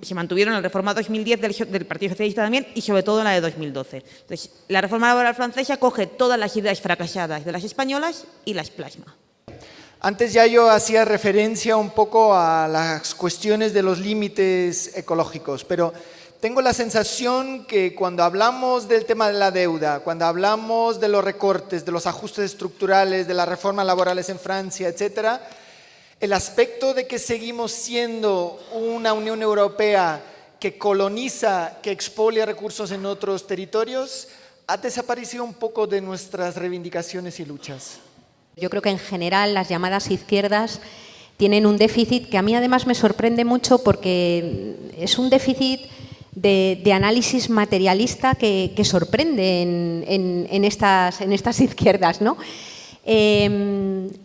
se mantuvieron en la reforma 2010 del Partido Socialista también y sobre todo en la de 2012. Entonces, la reforma laboral francesa coge todas las ideas fracasadas de las españolas y las plasma. Antes ya yo hacía referencia un poco a las cuestiones de los límites ecológicos, pero tengo la sensación que cuando hablamos del tema de la deuda, cuando hablamos de los recortes, de los ajustes estructurales, de las reformas laborales en Francia, etcétera, el aspecto de que seguimos siendo una Unión Europea que coloniza, que expolia recursos en otros territorios, ha desaparecido un poco de nuestras reivindicaciones y luchas. Yo creo que en general las llamadas izquierdas tienen un déficit que a mí además me sorprende mucho porque es un déficit de análisis materialista que sorprende en estas izquierdas, ¿no?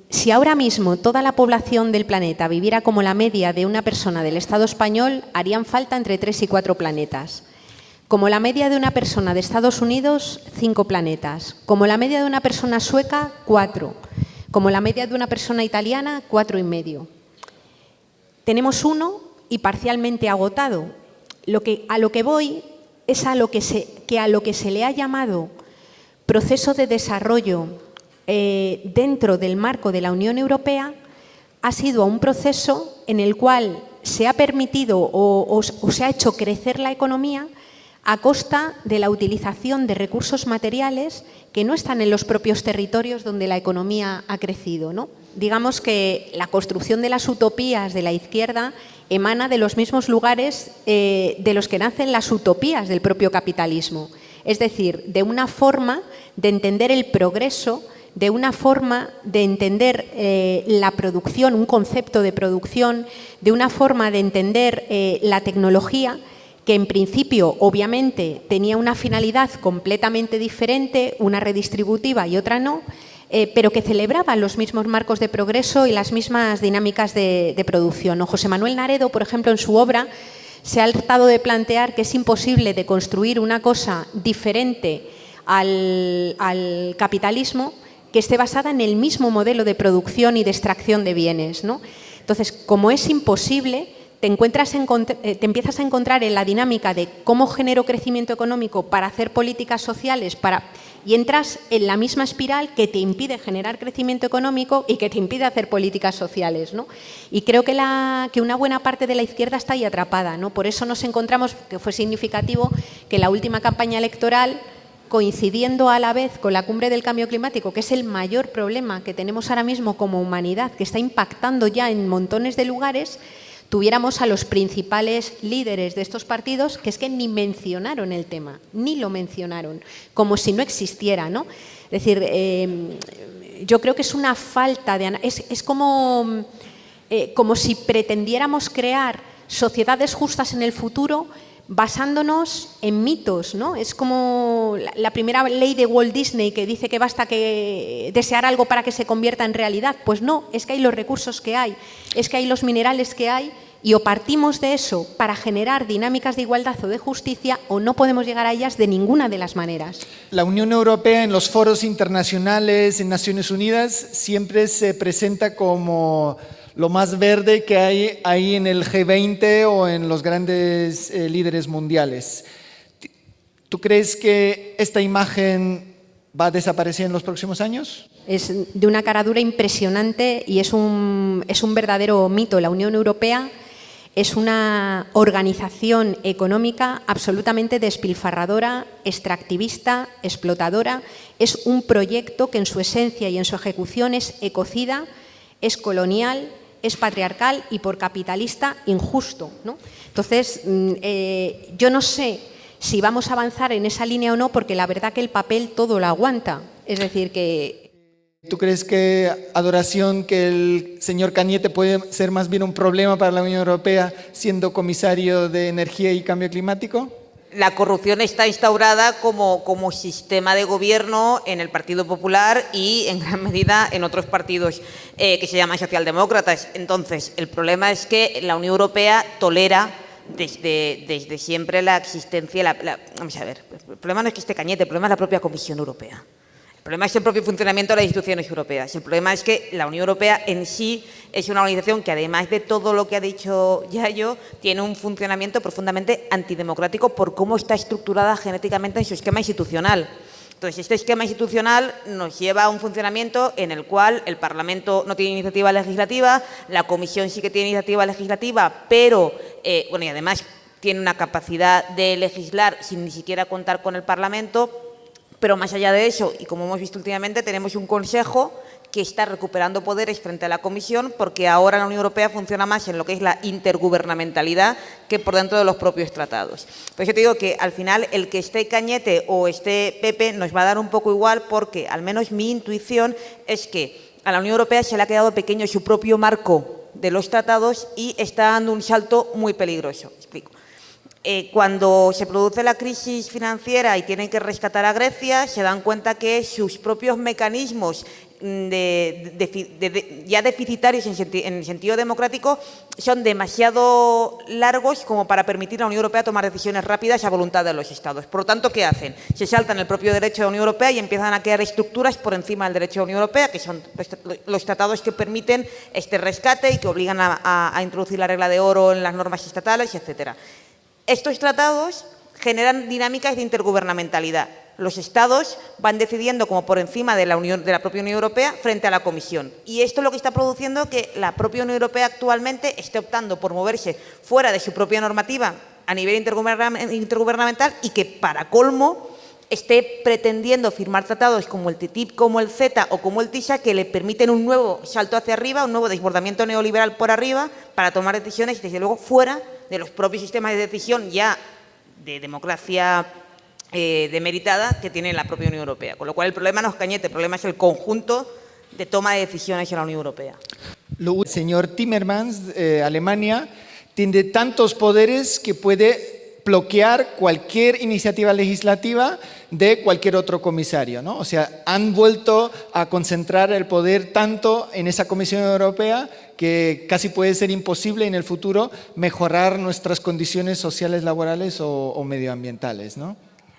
Si ahora mismo toda la población del planeta viviera como la media de una persona del Estado español, harían falta entre 3 y 4 planetas. Como la media de una persona de Estados Unidos, 5 planetas. Como la media de una persona sueca, 4. Como la media de una persona italiana, 4,5. Tenemos uno y parcialmente agotado. A lo que voy es a lo que se le ha llamado proceso de desarrollo dentro del marco de la Unión Europea, ha sido un proceso en el cual se ha permitido o se ha hecho crecer la economía a costa de la utilización de recursos materiales que no están en los propios territorios donde la economía ha crecido, ¿no? Digamos que la construcción de las utopías de la izquierda emana de los mismos lugares de los que nacen las utopías del propio capitalismo. Es decir, de una forma de entender el progreso, de una forma de entender la producción, un concepto de producción, de una forma de entender la tecnología, que en principio, obviamente, tenía una finalidad completamente diferente, una redistributiva y otra no, pero que celebraban los mismos marcos de progreso y las mismas dinámicas de producción, ¿no? José Manuel Naredo, por ejemplo, en su obra, se ha tratado de plantear que es imposible de construir una cosa diferente al capitalismo que esté basada en el mismo modelo de producción y de extracción de bienes, ¿no? Entonces, como es imposible, te empiezas a encontrar en la dinámica de cómo genero crecimiento económico para hacer políticas sociales y entras en la misma espiral que te impide generar crecimiento económico y que te impide hacer políticas sociales, ¿no? Y creo que una buena parte de la izquierda está ahí atrapada, ¿no? Por eso nos encontramos, que fue significativo, que la última campaña electoral, coincidiendo a la vez con la cumbre del cambio climático, que es el mayor problema que tenemos ahora mismo como humanidad, que está impactando ya en montones de lugares, tuviéramos a los principales líderes de estos partidos que es que ni mencionaron el tema, ni lo mencionaron, como si no existiera, ¿no? Es decir, yo creo que es una falta de... Es como si pretendiéramos crear sociedades justas en el futuro basándonos en mitos, ¿no? Es como la primera ley de Walt Disney que dice que basta que desear algo para que se convierta en realidad. Pues no, es que hay los recursos que hay, es que hay los minerales que hay y o partimos de eso para generar dinámicas de igualdad o de justicia o no podemos llegar a ellas de ninguna de las maneras. La Unión Europea en los foros internacionales, en Naciones Unidas, siempre se presenta como lo más verde que hay ahí en el G20 o en los grandes líderes mundiales. ¿Tú crees que esta imagen va a desaparecer en los próximos años? Es de una caradura impresionante y es un verdadero mito. La Unión Europea es una organización económica absolutamente despilfarradora, extractivista, explotadora. Es un proyecto que en su esencia y en su ejecución es ecocida, es colonial, es patriarcal y por capitalista injusto, ¿no? Entonces, yo no sé si vamos a avanzar en esa línea o no, porque la verdad que el papel todo lo aguanta. Es decir, que... ¿Tú crees que, Adoración, que el señor Cañete puede ser más bien un problema para la Unión Europea siendo comisario de Energía y Cambio Climático? La corrupción está instaurada como sistema de gobierno en el Partido Popular y en gran medida en otros partidos que se llaman socialdemócratas. Entonces, el problema es que la Unión Europea tolera desde siempre la existencia... vamos a ver, el problema no es que esté Cañete, el problema es la propia Comisión Europea. El problema es el propio funcionamiento de las instituciones europeas. El problema es que la Unión Europea en sí es una organización que, además de todo lo que ha dicho Yayo, tiene un funcionamiento profundamente antidemocrático por cómo está estructurada genéticamente en su esquema institucional. Entonces, este esquema institucional nos lleva a un funcionamiento en el cual el Parlamento no tiene iniciativa legislativa, la Comisión sí que tiene iniciativa legislativa, pero, bueno, y además tiene una capacidad de legislar sin ni siquiera contar con el Parlamento. Pero más allá de eso, y como hemos visto últimamente, tenemos un Consejo que está recuperando poderes frente a la Comisión porque ahora la Unión Europea funciona más en lo que es la intergubernamentalidad que por dentro de los propios tratados. Por eso te digo que al final el que esté Cañete o esté Pepe nos va a dar un poco igual porque al menos mi intuición es que a la Unión Europea se le ha quedado pequeño su propio marco de los tratados y está dando un salto muy peligroso. Explico. Cuando se produce la crisis financiera y tienen que rescatar a Grecia, se dan cuenta que sus propios mecanismos ya deficitarios en el sentido democrático son demasiado largos como para permitir a la Unión Europea tomar decisiones rápidas a voluntad de los Estados. Por lo tanto, ¿qué hacen? Se saltan el propio derecho de la Unión Europea y empiezan a crear estructuras por encima del derecho de la Unión Europea, que son los tratados que permiten este rescate y que obligan a introducir la regla de oro en las normas estatales, etcétera. Estos tratados generan dinámicas de intergubernamentalidad. Los Estados van decidiendo como por encima de la propia Unión Europea frente a la Comisión. Y esto es lo que está produciendo que la propia Unión Europea actualmente esté optando por moverse fuera de su propia normativa a nivel intergubernamental y que, para colmo, esté pretendiendo firmar tratados como el TTIP, como el CETA o como el TISA, que le permiten un nuevo salto hacia arriba, un nuevo desbordamiento neoliberal por arriba para tomar decisiones, desde luego, fuera de los propios sistemas de decisión ya de democracia demeritada que tiene la propia Unión Europea. Con lo cual el problema no es Cañete, el problema es el conjunto de toma de decisiones en la Unión Europea. El señor Timmermans, Alemania, tiene tantos poderes que puede bloquear cualquier iniciativa legislativa de cualquier otro comisario, ¿no? O sea, han vuelto a concentrar el poder tanto en esa Comisión Europea que casi puede ser imposible en el futuro mejorar nuestras condiciones sociales, laborales o medioambientales, ¿no?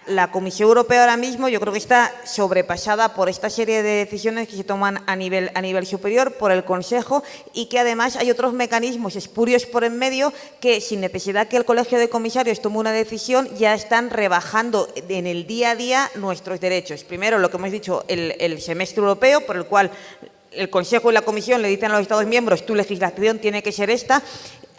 La Comisión Europea ahora mismo yo creo que está sobrepasada por esta serie de decisiones que se toman a nivel superior por el Consejo, y que además hay otros mecanismos espurios por en medio que, sin necesidad que el Colegio de Comisarios tome una decisión, ya están rebajando en el día a día nuestros derechos. Primero, lo que hemos dicho, el semestre europeo, por el cual el Consejo y la Comisión le dicen a los Estados miembros: tu legislación tiene que ser esta.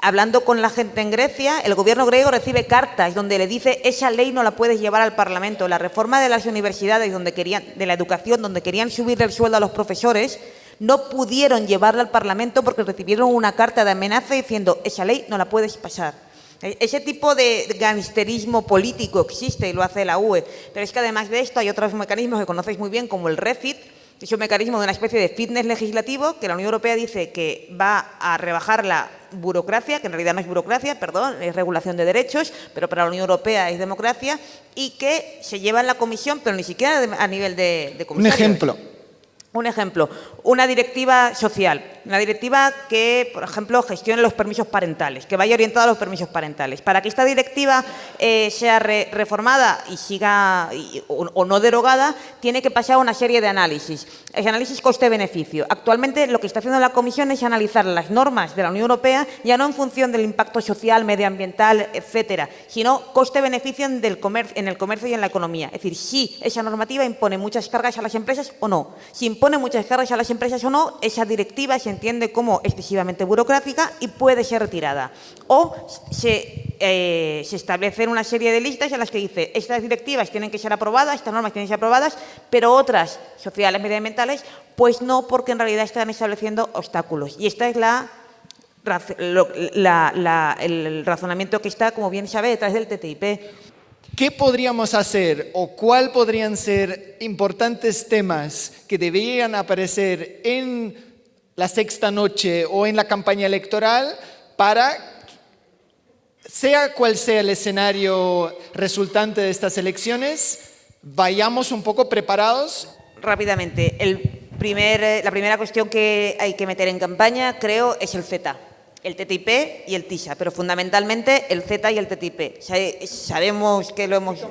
Hablando con la gente en Grecia, el gobierno griego recibe cartas donde le dice: esa ley no la puedes llevar al Parlamento. La reforma de las universidades, de la educación, donde querían subirle el sueldo a los profesores, no pudieron llevarla al Parlamento porque recibieron una carta de amenaza diciendo: esa ley no la puedes pasar. Ese tipo de gangsterismo político existe y lo hace la UE. Pero es que además de esto hay otros mecanismos que conocéis muy bien, como el REFIT, que es un mecanismo de una especie de fitness legislativo que la Unión Europea dice que va a rebajar la burocracia, que en realidad no es burocracia, perdón, es regulación de derechos, pero para la Unión Europea es democracia, y que se lleva en la Comisión, pero ni siquiera a nivel de comisarios. Un ejemplo, una directiva social, una directiva que, por ejemplo, gestione los permisos parentales, que vaya orientada a los permisos parentales. Para que esta directiva sea reformada y siga o no derogada, tiene que pasar una serie de análisis. Ese análisis coste-beneficio. Actualmente lo que está haciendo la Comisión es analizar las normas de la Unión Europea ya no en función del impacto social, medioambiental, etcétera, sino coste-beneficio en el comercio y en la economía. Es decir, si esa normativa impone muchas cargas a las empresas o no. Si impone muchas cargas a las empresas o no, esa directiva se entiende como excesivamente burocrática y puede ser retirada. O se establecen una serie de listas en las que dice: estas directivas tienen que ser aprobadas, estas normas tienen que ser aprobadas, pero otras sociales, medioambientales, pues no, porque en realidad están estableciendo obstáculos. Y esta es el razonamiento que está, como bien sabe, detrás del TTIP. ¿Qué podríamos hacer o cuál podrían ser importantes temas que deberían aparecer en la sexta noche o en la campaña electoral para, sea cual sea el escenario resultante de estas elecciones, vayamos un poco preparados? Rápidamente, la primera cuestión que hay que meter en campaña, creo, es el CETA. El TTIP y el TISA, pero fundamentalmente el CETA y el TTIP. Sabemos que lo hemos...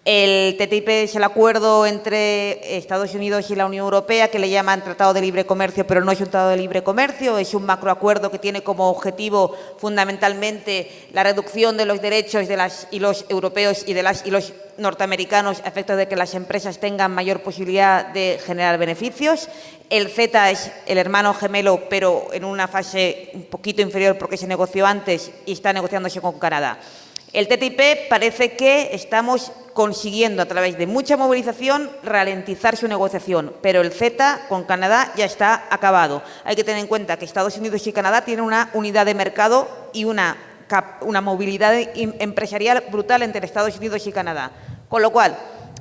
El TTIP es el acuerdo entre Estados Unidos y la Unión Europea, que le llaman Tratado de Libre Comercio, pero no es un Tratado de Libre Comercio, es un macroacuerdo que tiene como objetivo fundamentalmente la reducción de los derechos de las y los europeos y de las y los norteamericanos a efectos de que las empresas tengan mayor posibilidad de generar beneficios. El CETA es el hermano gemelo, pero en una fase un poquito inferior porque se negoció antes y está negociándose con Canadá. El TTIP parece que estamos consiguiendo, a través de mucha movilización, ralentizar su negociación, pero el CETA con Canadá ya está acabado. Hay que tener en cuenta que Estados Unidos y Canadá tienen una unidad de mercado y una movilidad empresarial brutal entre Estados Unidos y Canadá. Con lo cual,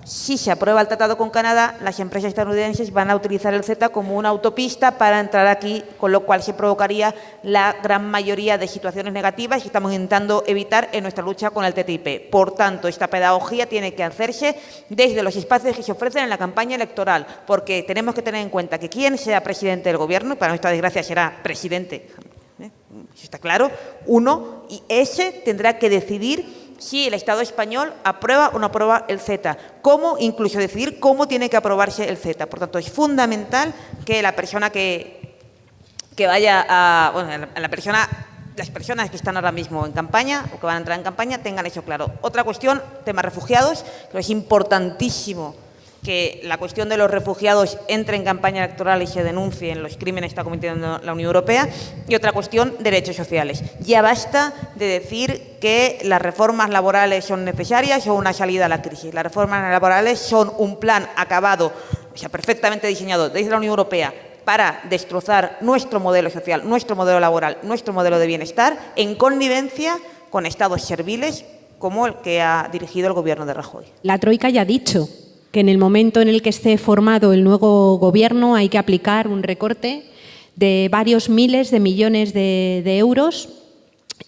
Si se aprueba el tratado con Canadá, las empresas estadounidenses van a utilizar el CETA como una autopista para entrar aquí, con lo cual se provocaría la gran mayoría de situaciones negativas que estamos intentando evitar en nuestra lucha con el TTIP. Por tanto, esta pedagogía tiene que hacerse desde los espacios que se ofrecen en la campaña electoral, porque tenemos que tener en cuenta que quien sea presidente del Gobierno, para nuestra desgracia será presidente, está claro, uno, y ese tendrá que decidir si el Estado español aprueba o no aprueba el CETA, cómo, incluso decidir cómo tiene que aprobarse el CETA. Por tanto, es fundamental que la persona que vaya a, bueno, las personas que están ahora mismo en campaña o que van a entrar en campaña tengan eso claro. Otra cuestión, tema refugiados, creo que es importantísimo que la cuestión de los refugiados entre en campaña electoral y se denuncien los crímenes que está cometiendo la Unión Europea. Y otra cuestión, derechos sociales. Ya basta de decir que las reformas laborales son necesarias o una salida a la crisis. Las reformas laborales son un plan acabado, o sea, perfectamente diseñado desde la Unión Europea para destrozar nuestro modelo social, nuestro modelo laboral, nuestro modelo de bienestar, en connivencia con estados serviles como el que ha dirigido el Gobierno de Rajoy. La Troika ya ha dicho que en el momento en el que esté formado el nuevo Gobierno hay que aplicar un recorte de varios miles de millones de euros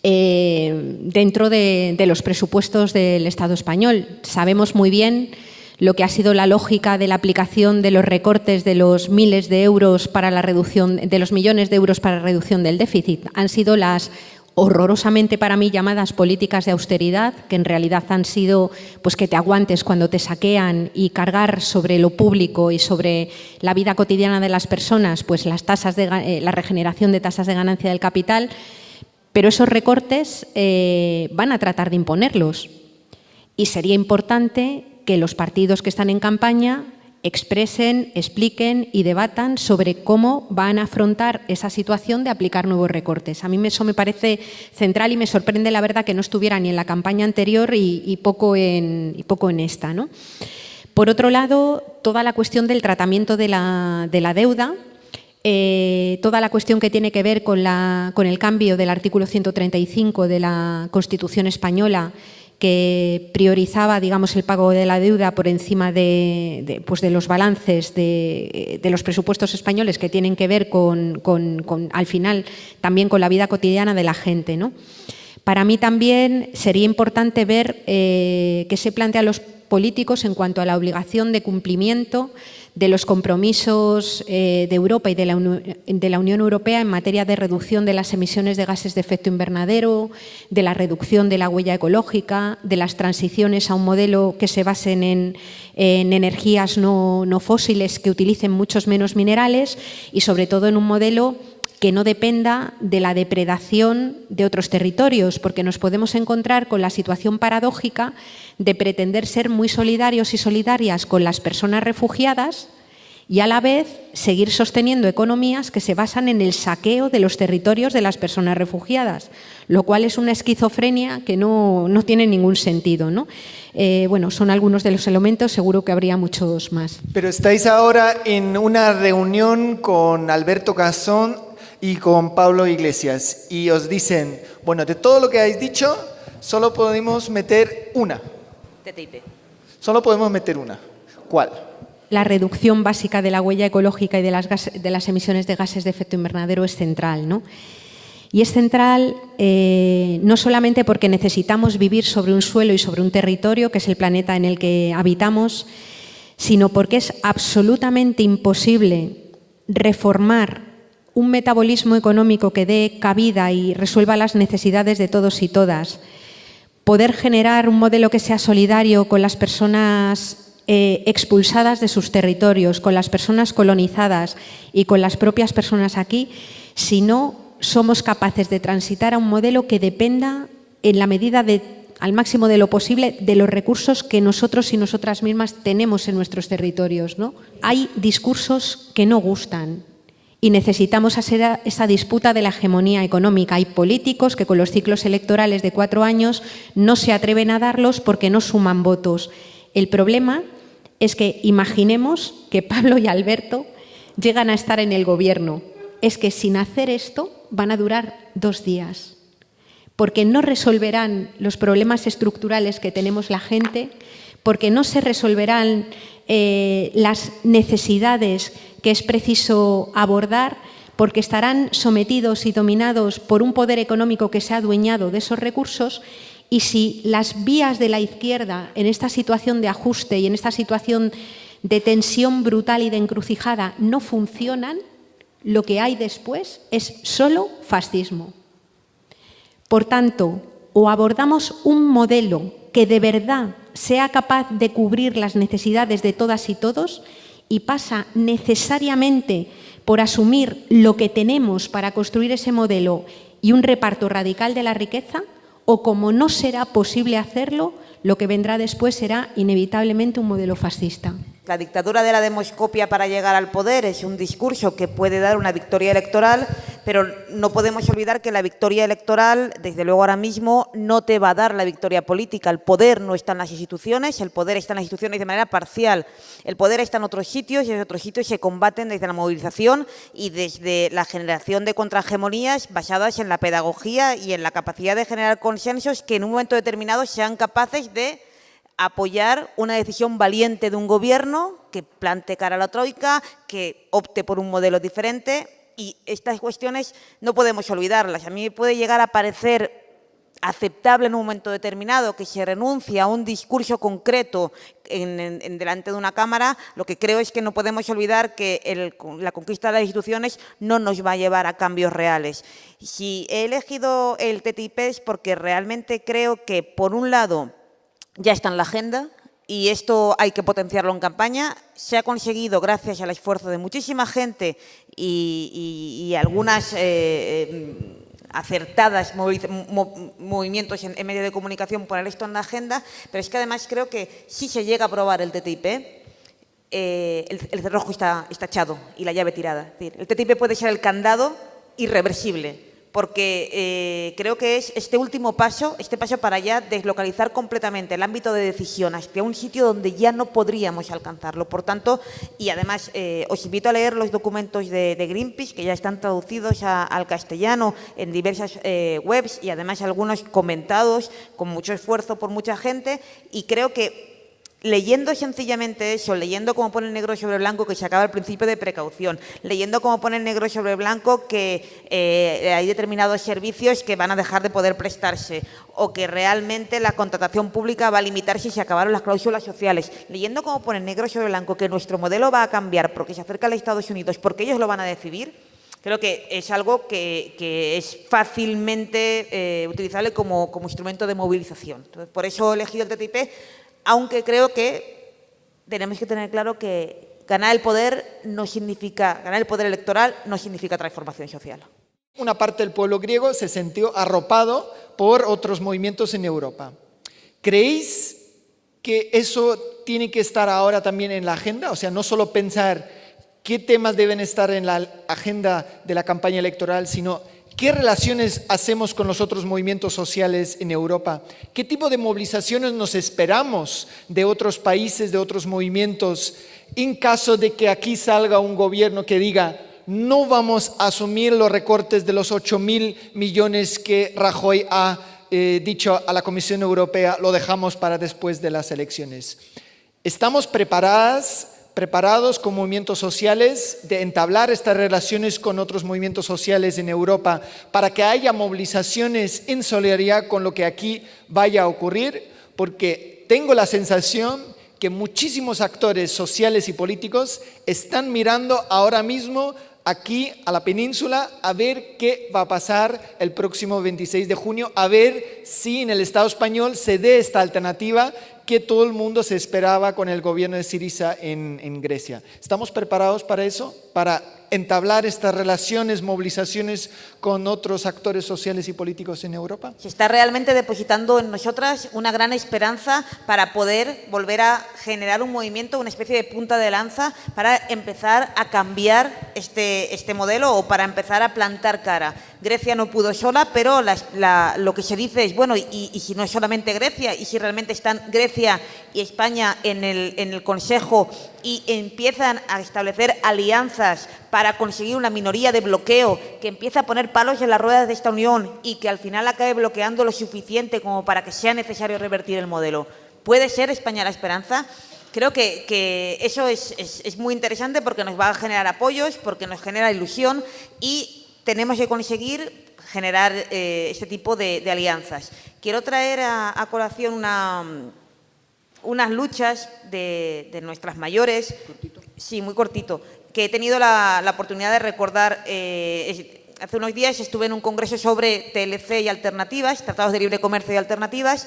dentro de los presupuestos del Estado español. Sabemos muy bien lo que ha sido la lógica de la aplicación de los recortes de los miles de euros para la reducción, de los millones de euros para la reducción del déficit. Han sido las horrorosamente para mí llamadas políticas de austeridad, que en realidad han sido pues que te aguantes cuando te saquean y cargar sobre lo público y sobre la vida cotidiana de las personas pues las tasas de la regeneración de tasas de ganancia del capital, pero esos recortes van a tratar de imponerlos y sería importante que los partidos que están en campaña expresen, expliquen y debatan sobre cómo van a afrontar esa situación de aplicar nuevos recortes. A mí eso me parece central y me sorprende, la verdad, que no estuviera ni en la campaña anterior y poco en esta, ¿no? Por otro lado, toda la cuestión del tratamiento de la deuda, toda la cuestión que tiene que ver con el cambio del artículo 135 de la Constitución española, que priorizaba, digamos, el pago de la deuda por encima de los balances de los presupuestos españoles, que tienen que ver al final, también con la vida cotidiana de la gente, ¿no? Para mí también sería importante ver qué se plantea a los políticos en cuanto a la obligación de cumplimiento de los compromisos de Europa y de la Unión Europea en materia de reducción de las emisiones de gases de efecto invernadero, de la reducción de la huella ecológica, de las transiciones a un modelo que se basen en energías no fósiles que utilicen muchos menos minerales y sobre todo en un modelo que no dependa de la depredación de otros territorios, porque nos podemos encontrar con la situación paradójica de pretender ser muy solidarios y solidarias con las personas refugiadas y a la vez seguir sosteniendo economías que se basan en el saqueo de los territorios de las personas refugiadas, lo cual es una esquizofrenia que no tiene ningún sentido, ¿no? Bueno, son algunos de los elementos, seguro que habría muchos más. Pero estáis ahora en una reunión con Alberto Garzón y con Pablo Iglesias y os dicen, bueno, de todo lo que habéis dicho, solo podemos meter una. TTIP. Solo podemos meter una. ¿Cuál? La reducción básica de la huella ecológica y de las emisiones de gases de efecto invernadero es central, ¿no? Y es central no solamente porque necesitamos vivir sobre un suelo y sobre un territorio, que es el planeta en el que habitamos, sino porque es absolutamente imposible reformar un metabolismo económico que dé cabida y resuelva las necesidades de todos y todas, poder generar un modelo que sea solidario con las personas expulsadas de sus territorios, con las personas colonizadas y con las propias personas aquí, si no somos capaces de transitar a un modelo que dependa en la medida al máximo de lo posible de los recursos que nosotros y nosotras mismas tenemos en nuestros territorios, ¿no? Hay discursos que no gustan y necesitamos hacer esa disputa de la hegemonía económica. Hay políticos que con los ciclos electorales de 4 años no se atreven a darlos porque no suman votos. El problema es que imaginemos que Pablo y Alberto llegan a estar en el gobierno. Es que sin hacer esto van a durar 2 días, porque no resolverán los problemas estructurales que tenemos la gente, porque no se resolverán las necesidades que es preciso abordar, porque estarán sometidos y dominados por un poder económico que se ha adueñado de esos recursos. Y si las vías de la izquierda en esta situación de ajuste y en esta situación de tensión brutal y de encrucijada no funcionan, lo que hay después es solo fascismo. Por tanto, o abordamos un modelo que de verdad sea capaz de cubrir las necesidades de todas y todos, y pasa necesariamente por asumir lo que tenemos para construir ese modelo y un reparto radical de la riqueza, o como no será posible hacerlo, lo que vendrá después será inevitablemente un modelo fascista. La dictadura de la demoscopia para llegar al poder es un discurso que puede dar una victoria electoral, pero no podemos olvidar que la victoria electoral, desde luego ahora mismo, no te va a dar la victoria política. El poder no está en las instituciones, el poder está en las instituciones de manera parcial. El poder está en otros sitios y en otros sitios se combaten desde la movilización y desde la generación de contrahegemonías basadas en la pedagogía y en la capacidad de generar consensos que en un momento determinado sean capaces de apoyar una decisión valiente de un gobierno que plante cara a la troika, que opte por un modelo diferente, y estas cuestiones no podemos olvidarlas. A mí me puede llegar a parecer aceptable en un momento determinado que se renuncie a un discurso concreto delante de una Cámara. Lo que creo es que no podemos olvidar que la conquista de las instituciones no nos va a llevar a cambios reales. Si he elegido el TTIP es porque realmente creo que, por un lado, ya está en la agenda y esto hay que potenciarlo en campaña. Se ha conseguido gracias al esfuerzo de muchísima gente y algunas acertadas movimientos en medios de comunicación poner esto en la agenda, pero es que además creo que si se llega a aprobar el TTIP, el cerrojo está echado y la llave tirada. Es decir, el TTIP puede ser el candado irreversible, porque creo que es este último paso, este paso para ya deslocalizar completamente el ámbito de decisión hacia un sitio donde ya no podríamos alcanzarlo. Por tanto, y además os invito a leer los documentos de Greenpeace, que ya están traducidos al castellano en diversas webs y además algunos comentados con mucho esfuerzo por mucha gente, y creo que leyendo sencillamente eso, leyendo como pone negro sobre blanco que se acaba el principio de precaución, leyendo como pone negro sobre blanco que hay determinados servicios que van a dejar de poder prestarse, o que realmente la contratación pública va a limitarse y se acabaron las cláusulas sociales, leyendo como pone negro sobre blanco que nuestro modelo va a cambiar porque se acerca a los Estados Unidos, porque ellos lo van a decidir, creo que es algo que es fácilmente utilizable como instrumento de movilización. Entonces, por eso he elegido el TTIP, aunque creo que tenemos que tener claro que ganar el poder electoral no significa transformación social. Una parte del pueblo griego se sintió arropado por otros movimientos en Europa. ¿Creéis que eso tiene que estar ahora también en la agenda? O sea, no solo pensar qué temas deben estar en la agenda de la campaña electoral, sino ¿qué relaciones hacemos con los otros movimientos sociales en Europa? ¿Qué tipo de movilizaciones nos esperamos de otros países, de otros movimientos, en caso de que aquí salga un gobierno que diga no vamos a asumir los recortes de los 8.000 millones que Rajoy ha dicho a la Comisión Europea, lo dejamos para después de las elecciones? ¿Estamos preparados como movimientos sociales de entablar estas relaciones con otros movimientos sociales en Europa para que haya movilizaciones en solidaridad con lo que aquí vaya a ocurrir? Porque tengo la sensación que muchísimos actores sociales y políticos están mirando ahora mismo aquí a la península a ver qué va a pasar el próximo 26 de junio, a ver si en el Estado español se dé esta alternativa que todo el mundo se esperaba con el gobierno de Syriza en Grecia. ¿Estamos preparados para eso? ¿Para entablar estas relaciones, movilizaciones con otros actores sociales y políticos en Europa? Se está realmente depositando en nosotras una gran esperanza para poder volver a generar un movimiento, una especie de punta de lanza para empezar a cambiar este modelo o para empezar a plantar cara. Grecia no pudo sola, pero lo que se dice es, bueno, y si no es solamente Grecia, y si realmente están Grecia y España en el Consejo y empiezan a establecer alianzas para conseguir una minoría de bloqueo que empieza a poner palos en las ruedas de esta unión y que al final acabe bloqueando lo suficiente como para que sea necesario revertir el modelo. ¿Puede ser España la esperanza? Creo que eso es muy interesante porque nos va a generar apoyos, porque nos genera ilusión y tenemos que conseguir generar este tipo de alianzas. Quiero traer a colación unas luchas de nuestras mayores, sí, muy cortito, que he tenido la oportunidad de recordar. Hace unos días estuve en un congreso sobre TLC y alternativas, tratados de libre comercio y alternativas,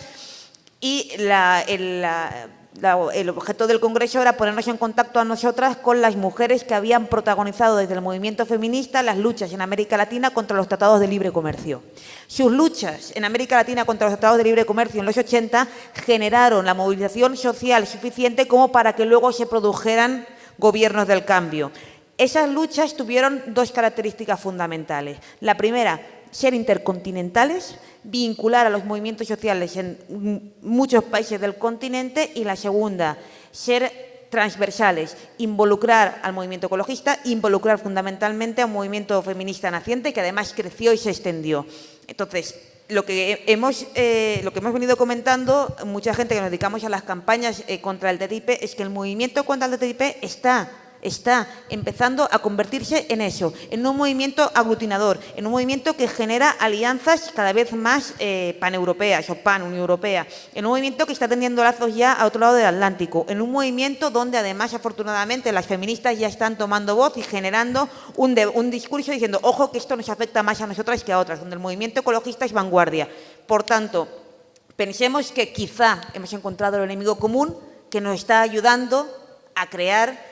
y el objeto del congreso era ponernos en contacto a nosotras con las mujeres que habían protagonizado desde el movimiento feminista las luchas en América Latina contra los tratados de libre comercio. Sus luchas en América Latina contra los tratados de libre comercio en los 80 generaron la movilización social suficiente como para que luego se produjeran gobiernos del cambio. Esas luchas tuvieron dos características fundamentales. La primera, ser intercontinentales, vincular a los movimientos sociales en muchos países del continente, y la segunda, ser transversales, involucrar al movimiento ecologista, involucrar fundamentalmente a un movimiento feminista naciente que además creció y se extendió. Entonces, lo que hemos venido comentando, mucha gente que nos dedicamos a las campañas contra el TTIP, es que el movimiento contra el TTIP está empezando a convertirse en eso, en un movimiento aglutinador, en un movimiento que genera alianzas cada vez más paneuropeas o pan-Unión Europea, en un movimiento que está tendiendo lazos ya a otro lado del Atlántico, en un movimiento donde además afortunadamente las feministas ya están tomando voz y generando un discurso diciendo, ojo que esto nos afecta más a nosotras que a otras, donde el movimiento ecologista es vanguardia. Por tanto, pensemos que quizá hemos encontrado el enemigo común que nos está ayudando a crear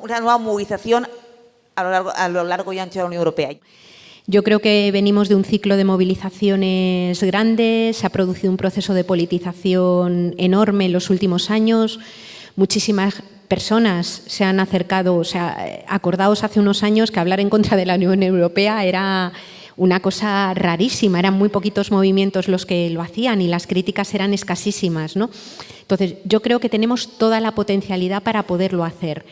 una nueva movilización a lo largo y ancho de la Unión Europea. Yo creo que venimos de un ciclo de movilizaciones grandes, se ha producido un proceso de politización enorme en los últimos años, muchísimas personas se han acercado, acordaos hace unos años que hablar en contra de la Unión Europea era una cosa rarísima, eran muy poquitos movimientos los que lo hacían y las críticas eran escasísimas, ¿no? Entonces, yo creo que tenemos toda la potencialidad para poderlo hacer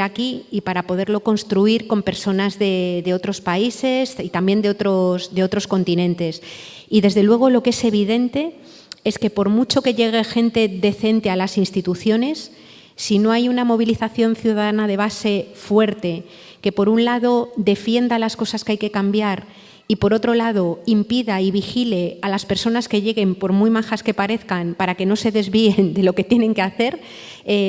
aquí y para poderlo construir con personas de otros países y también de otros continentes. Y desde luego lo que es evidente es que por mucho que llegue gente decente a las instituciones, si no hay una movilización ciudadana de base fuerte, que por un lado defienda las cosas que hay que cambiar y por otro lado impida y vigile a las personas que lleguen, por muy majas que parezcan, para que no se desvíen de lo que tienen que hacer,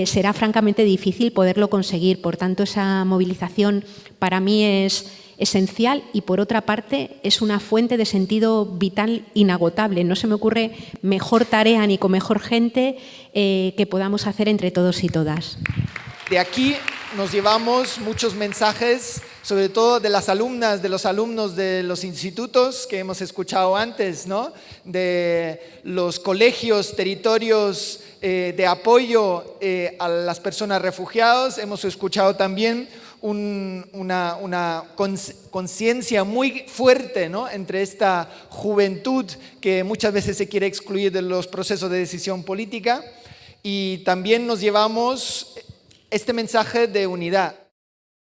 será francamente difícil poderlo conseguir. Por tanto, esa movilización para mí es esencial y, por otra parte, es una fuente de sentido vital inagotable. No se me ocurre mejor tarea ni con mejor gente que podamos hacer entre todos y todas. De aquí nos llevamos muchos mensajes, sobre todo de las alumnas, de los alumnos de los institutos que hemos escuchado antes, ¿no? De los colegios, territorios de apoyo a las personas refugiadas. Hemos escuchado también una conciencia muy fuerte, ¿no? Entre esta juventud que muchas veces se quiere excluir de los procesos de decisión política, y también nos llevamos este mensaje de unidad.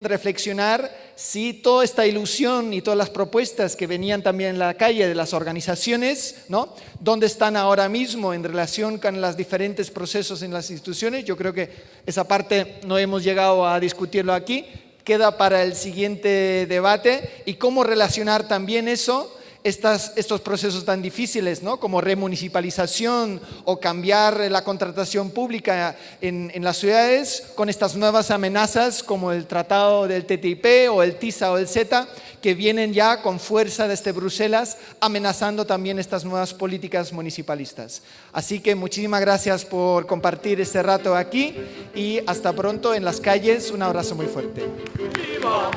Reflexionar si toda esta ilusión y todas las propuestas que venían también en la calle de las organizaciones, ¿no? ¿Dónde están ahora mismo en relación con los diferentes procesos en las instituciones? Yo creo que esa parte no hemos llegado a discutirlo aquí, queda para el siguiente debate, y cómo relacionar también eso, estos procesos tan difíciles, ¿no? Como remunicipalización o cambiar la contratación pública en las ciudades, con estas nuevas amenazas como el tratado del TTIP o el TISA o el CETA, que vienen ya con fuerza desde Bruselas, amenazando también estas nuevas políticas municipalistas. Así que muchísimas gracias por compartir este rato aquí y hasta pronto en las calles. Un abrazo muy fuerte. ¡Viva!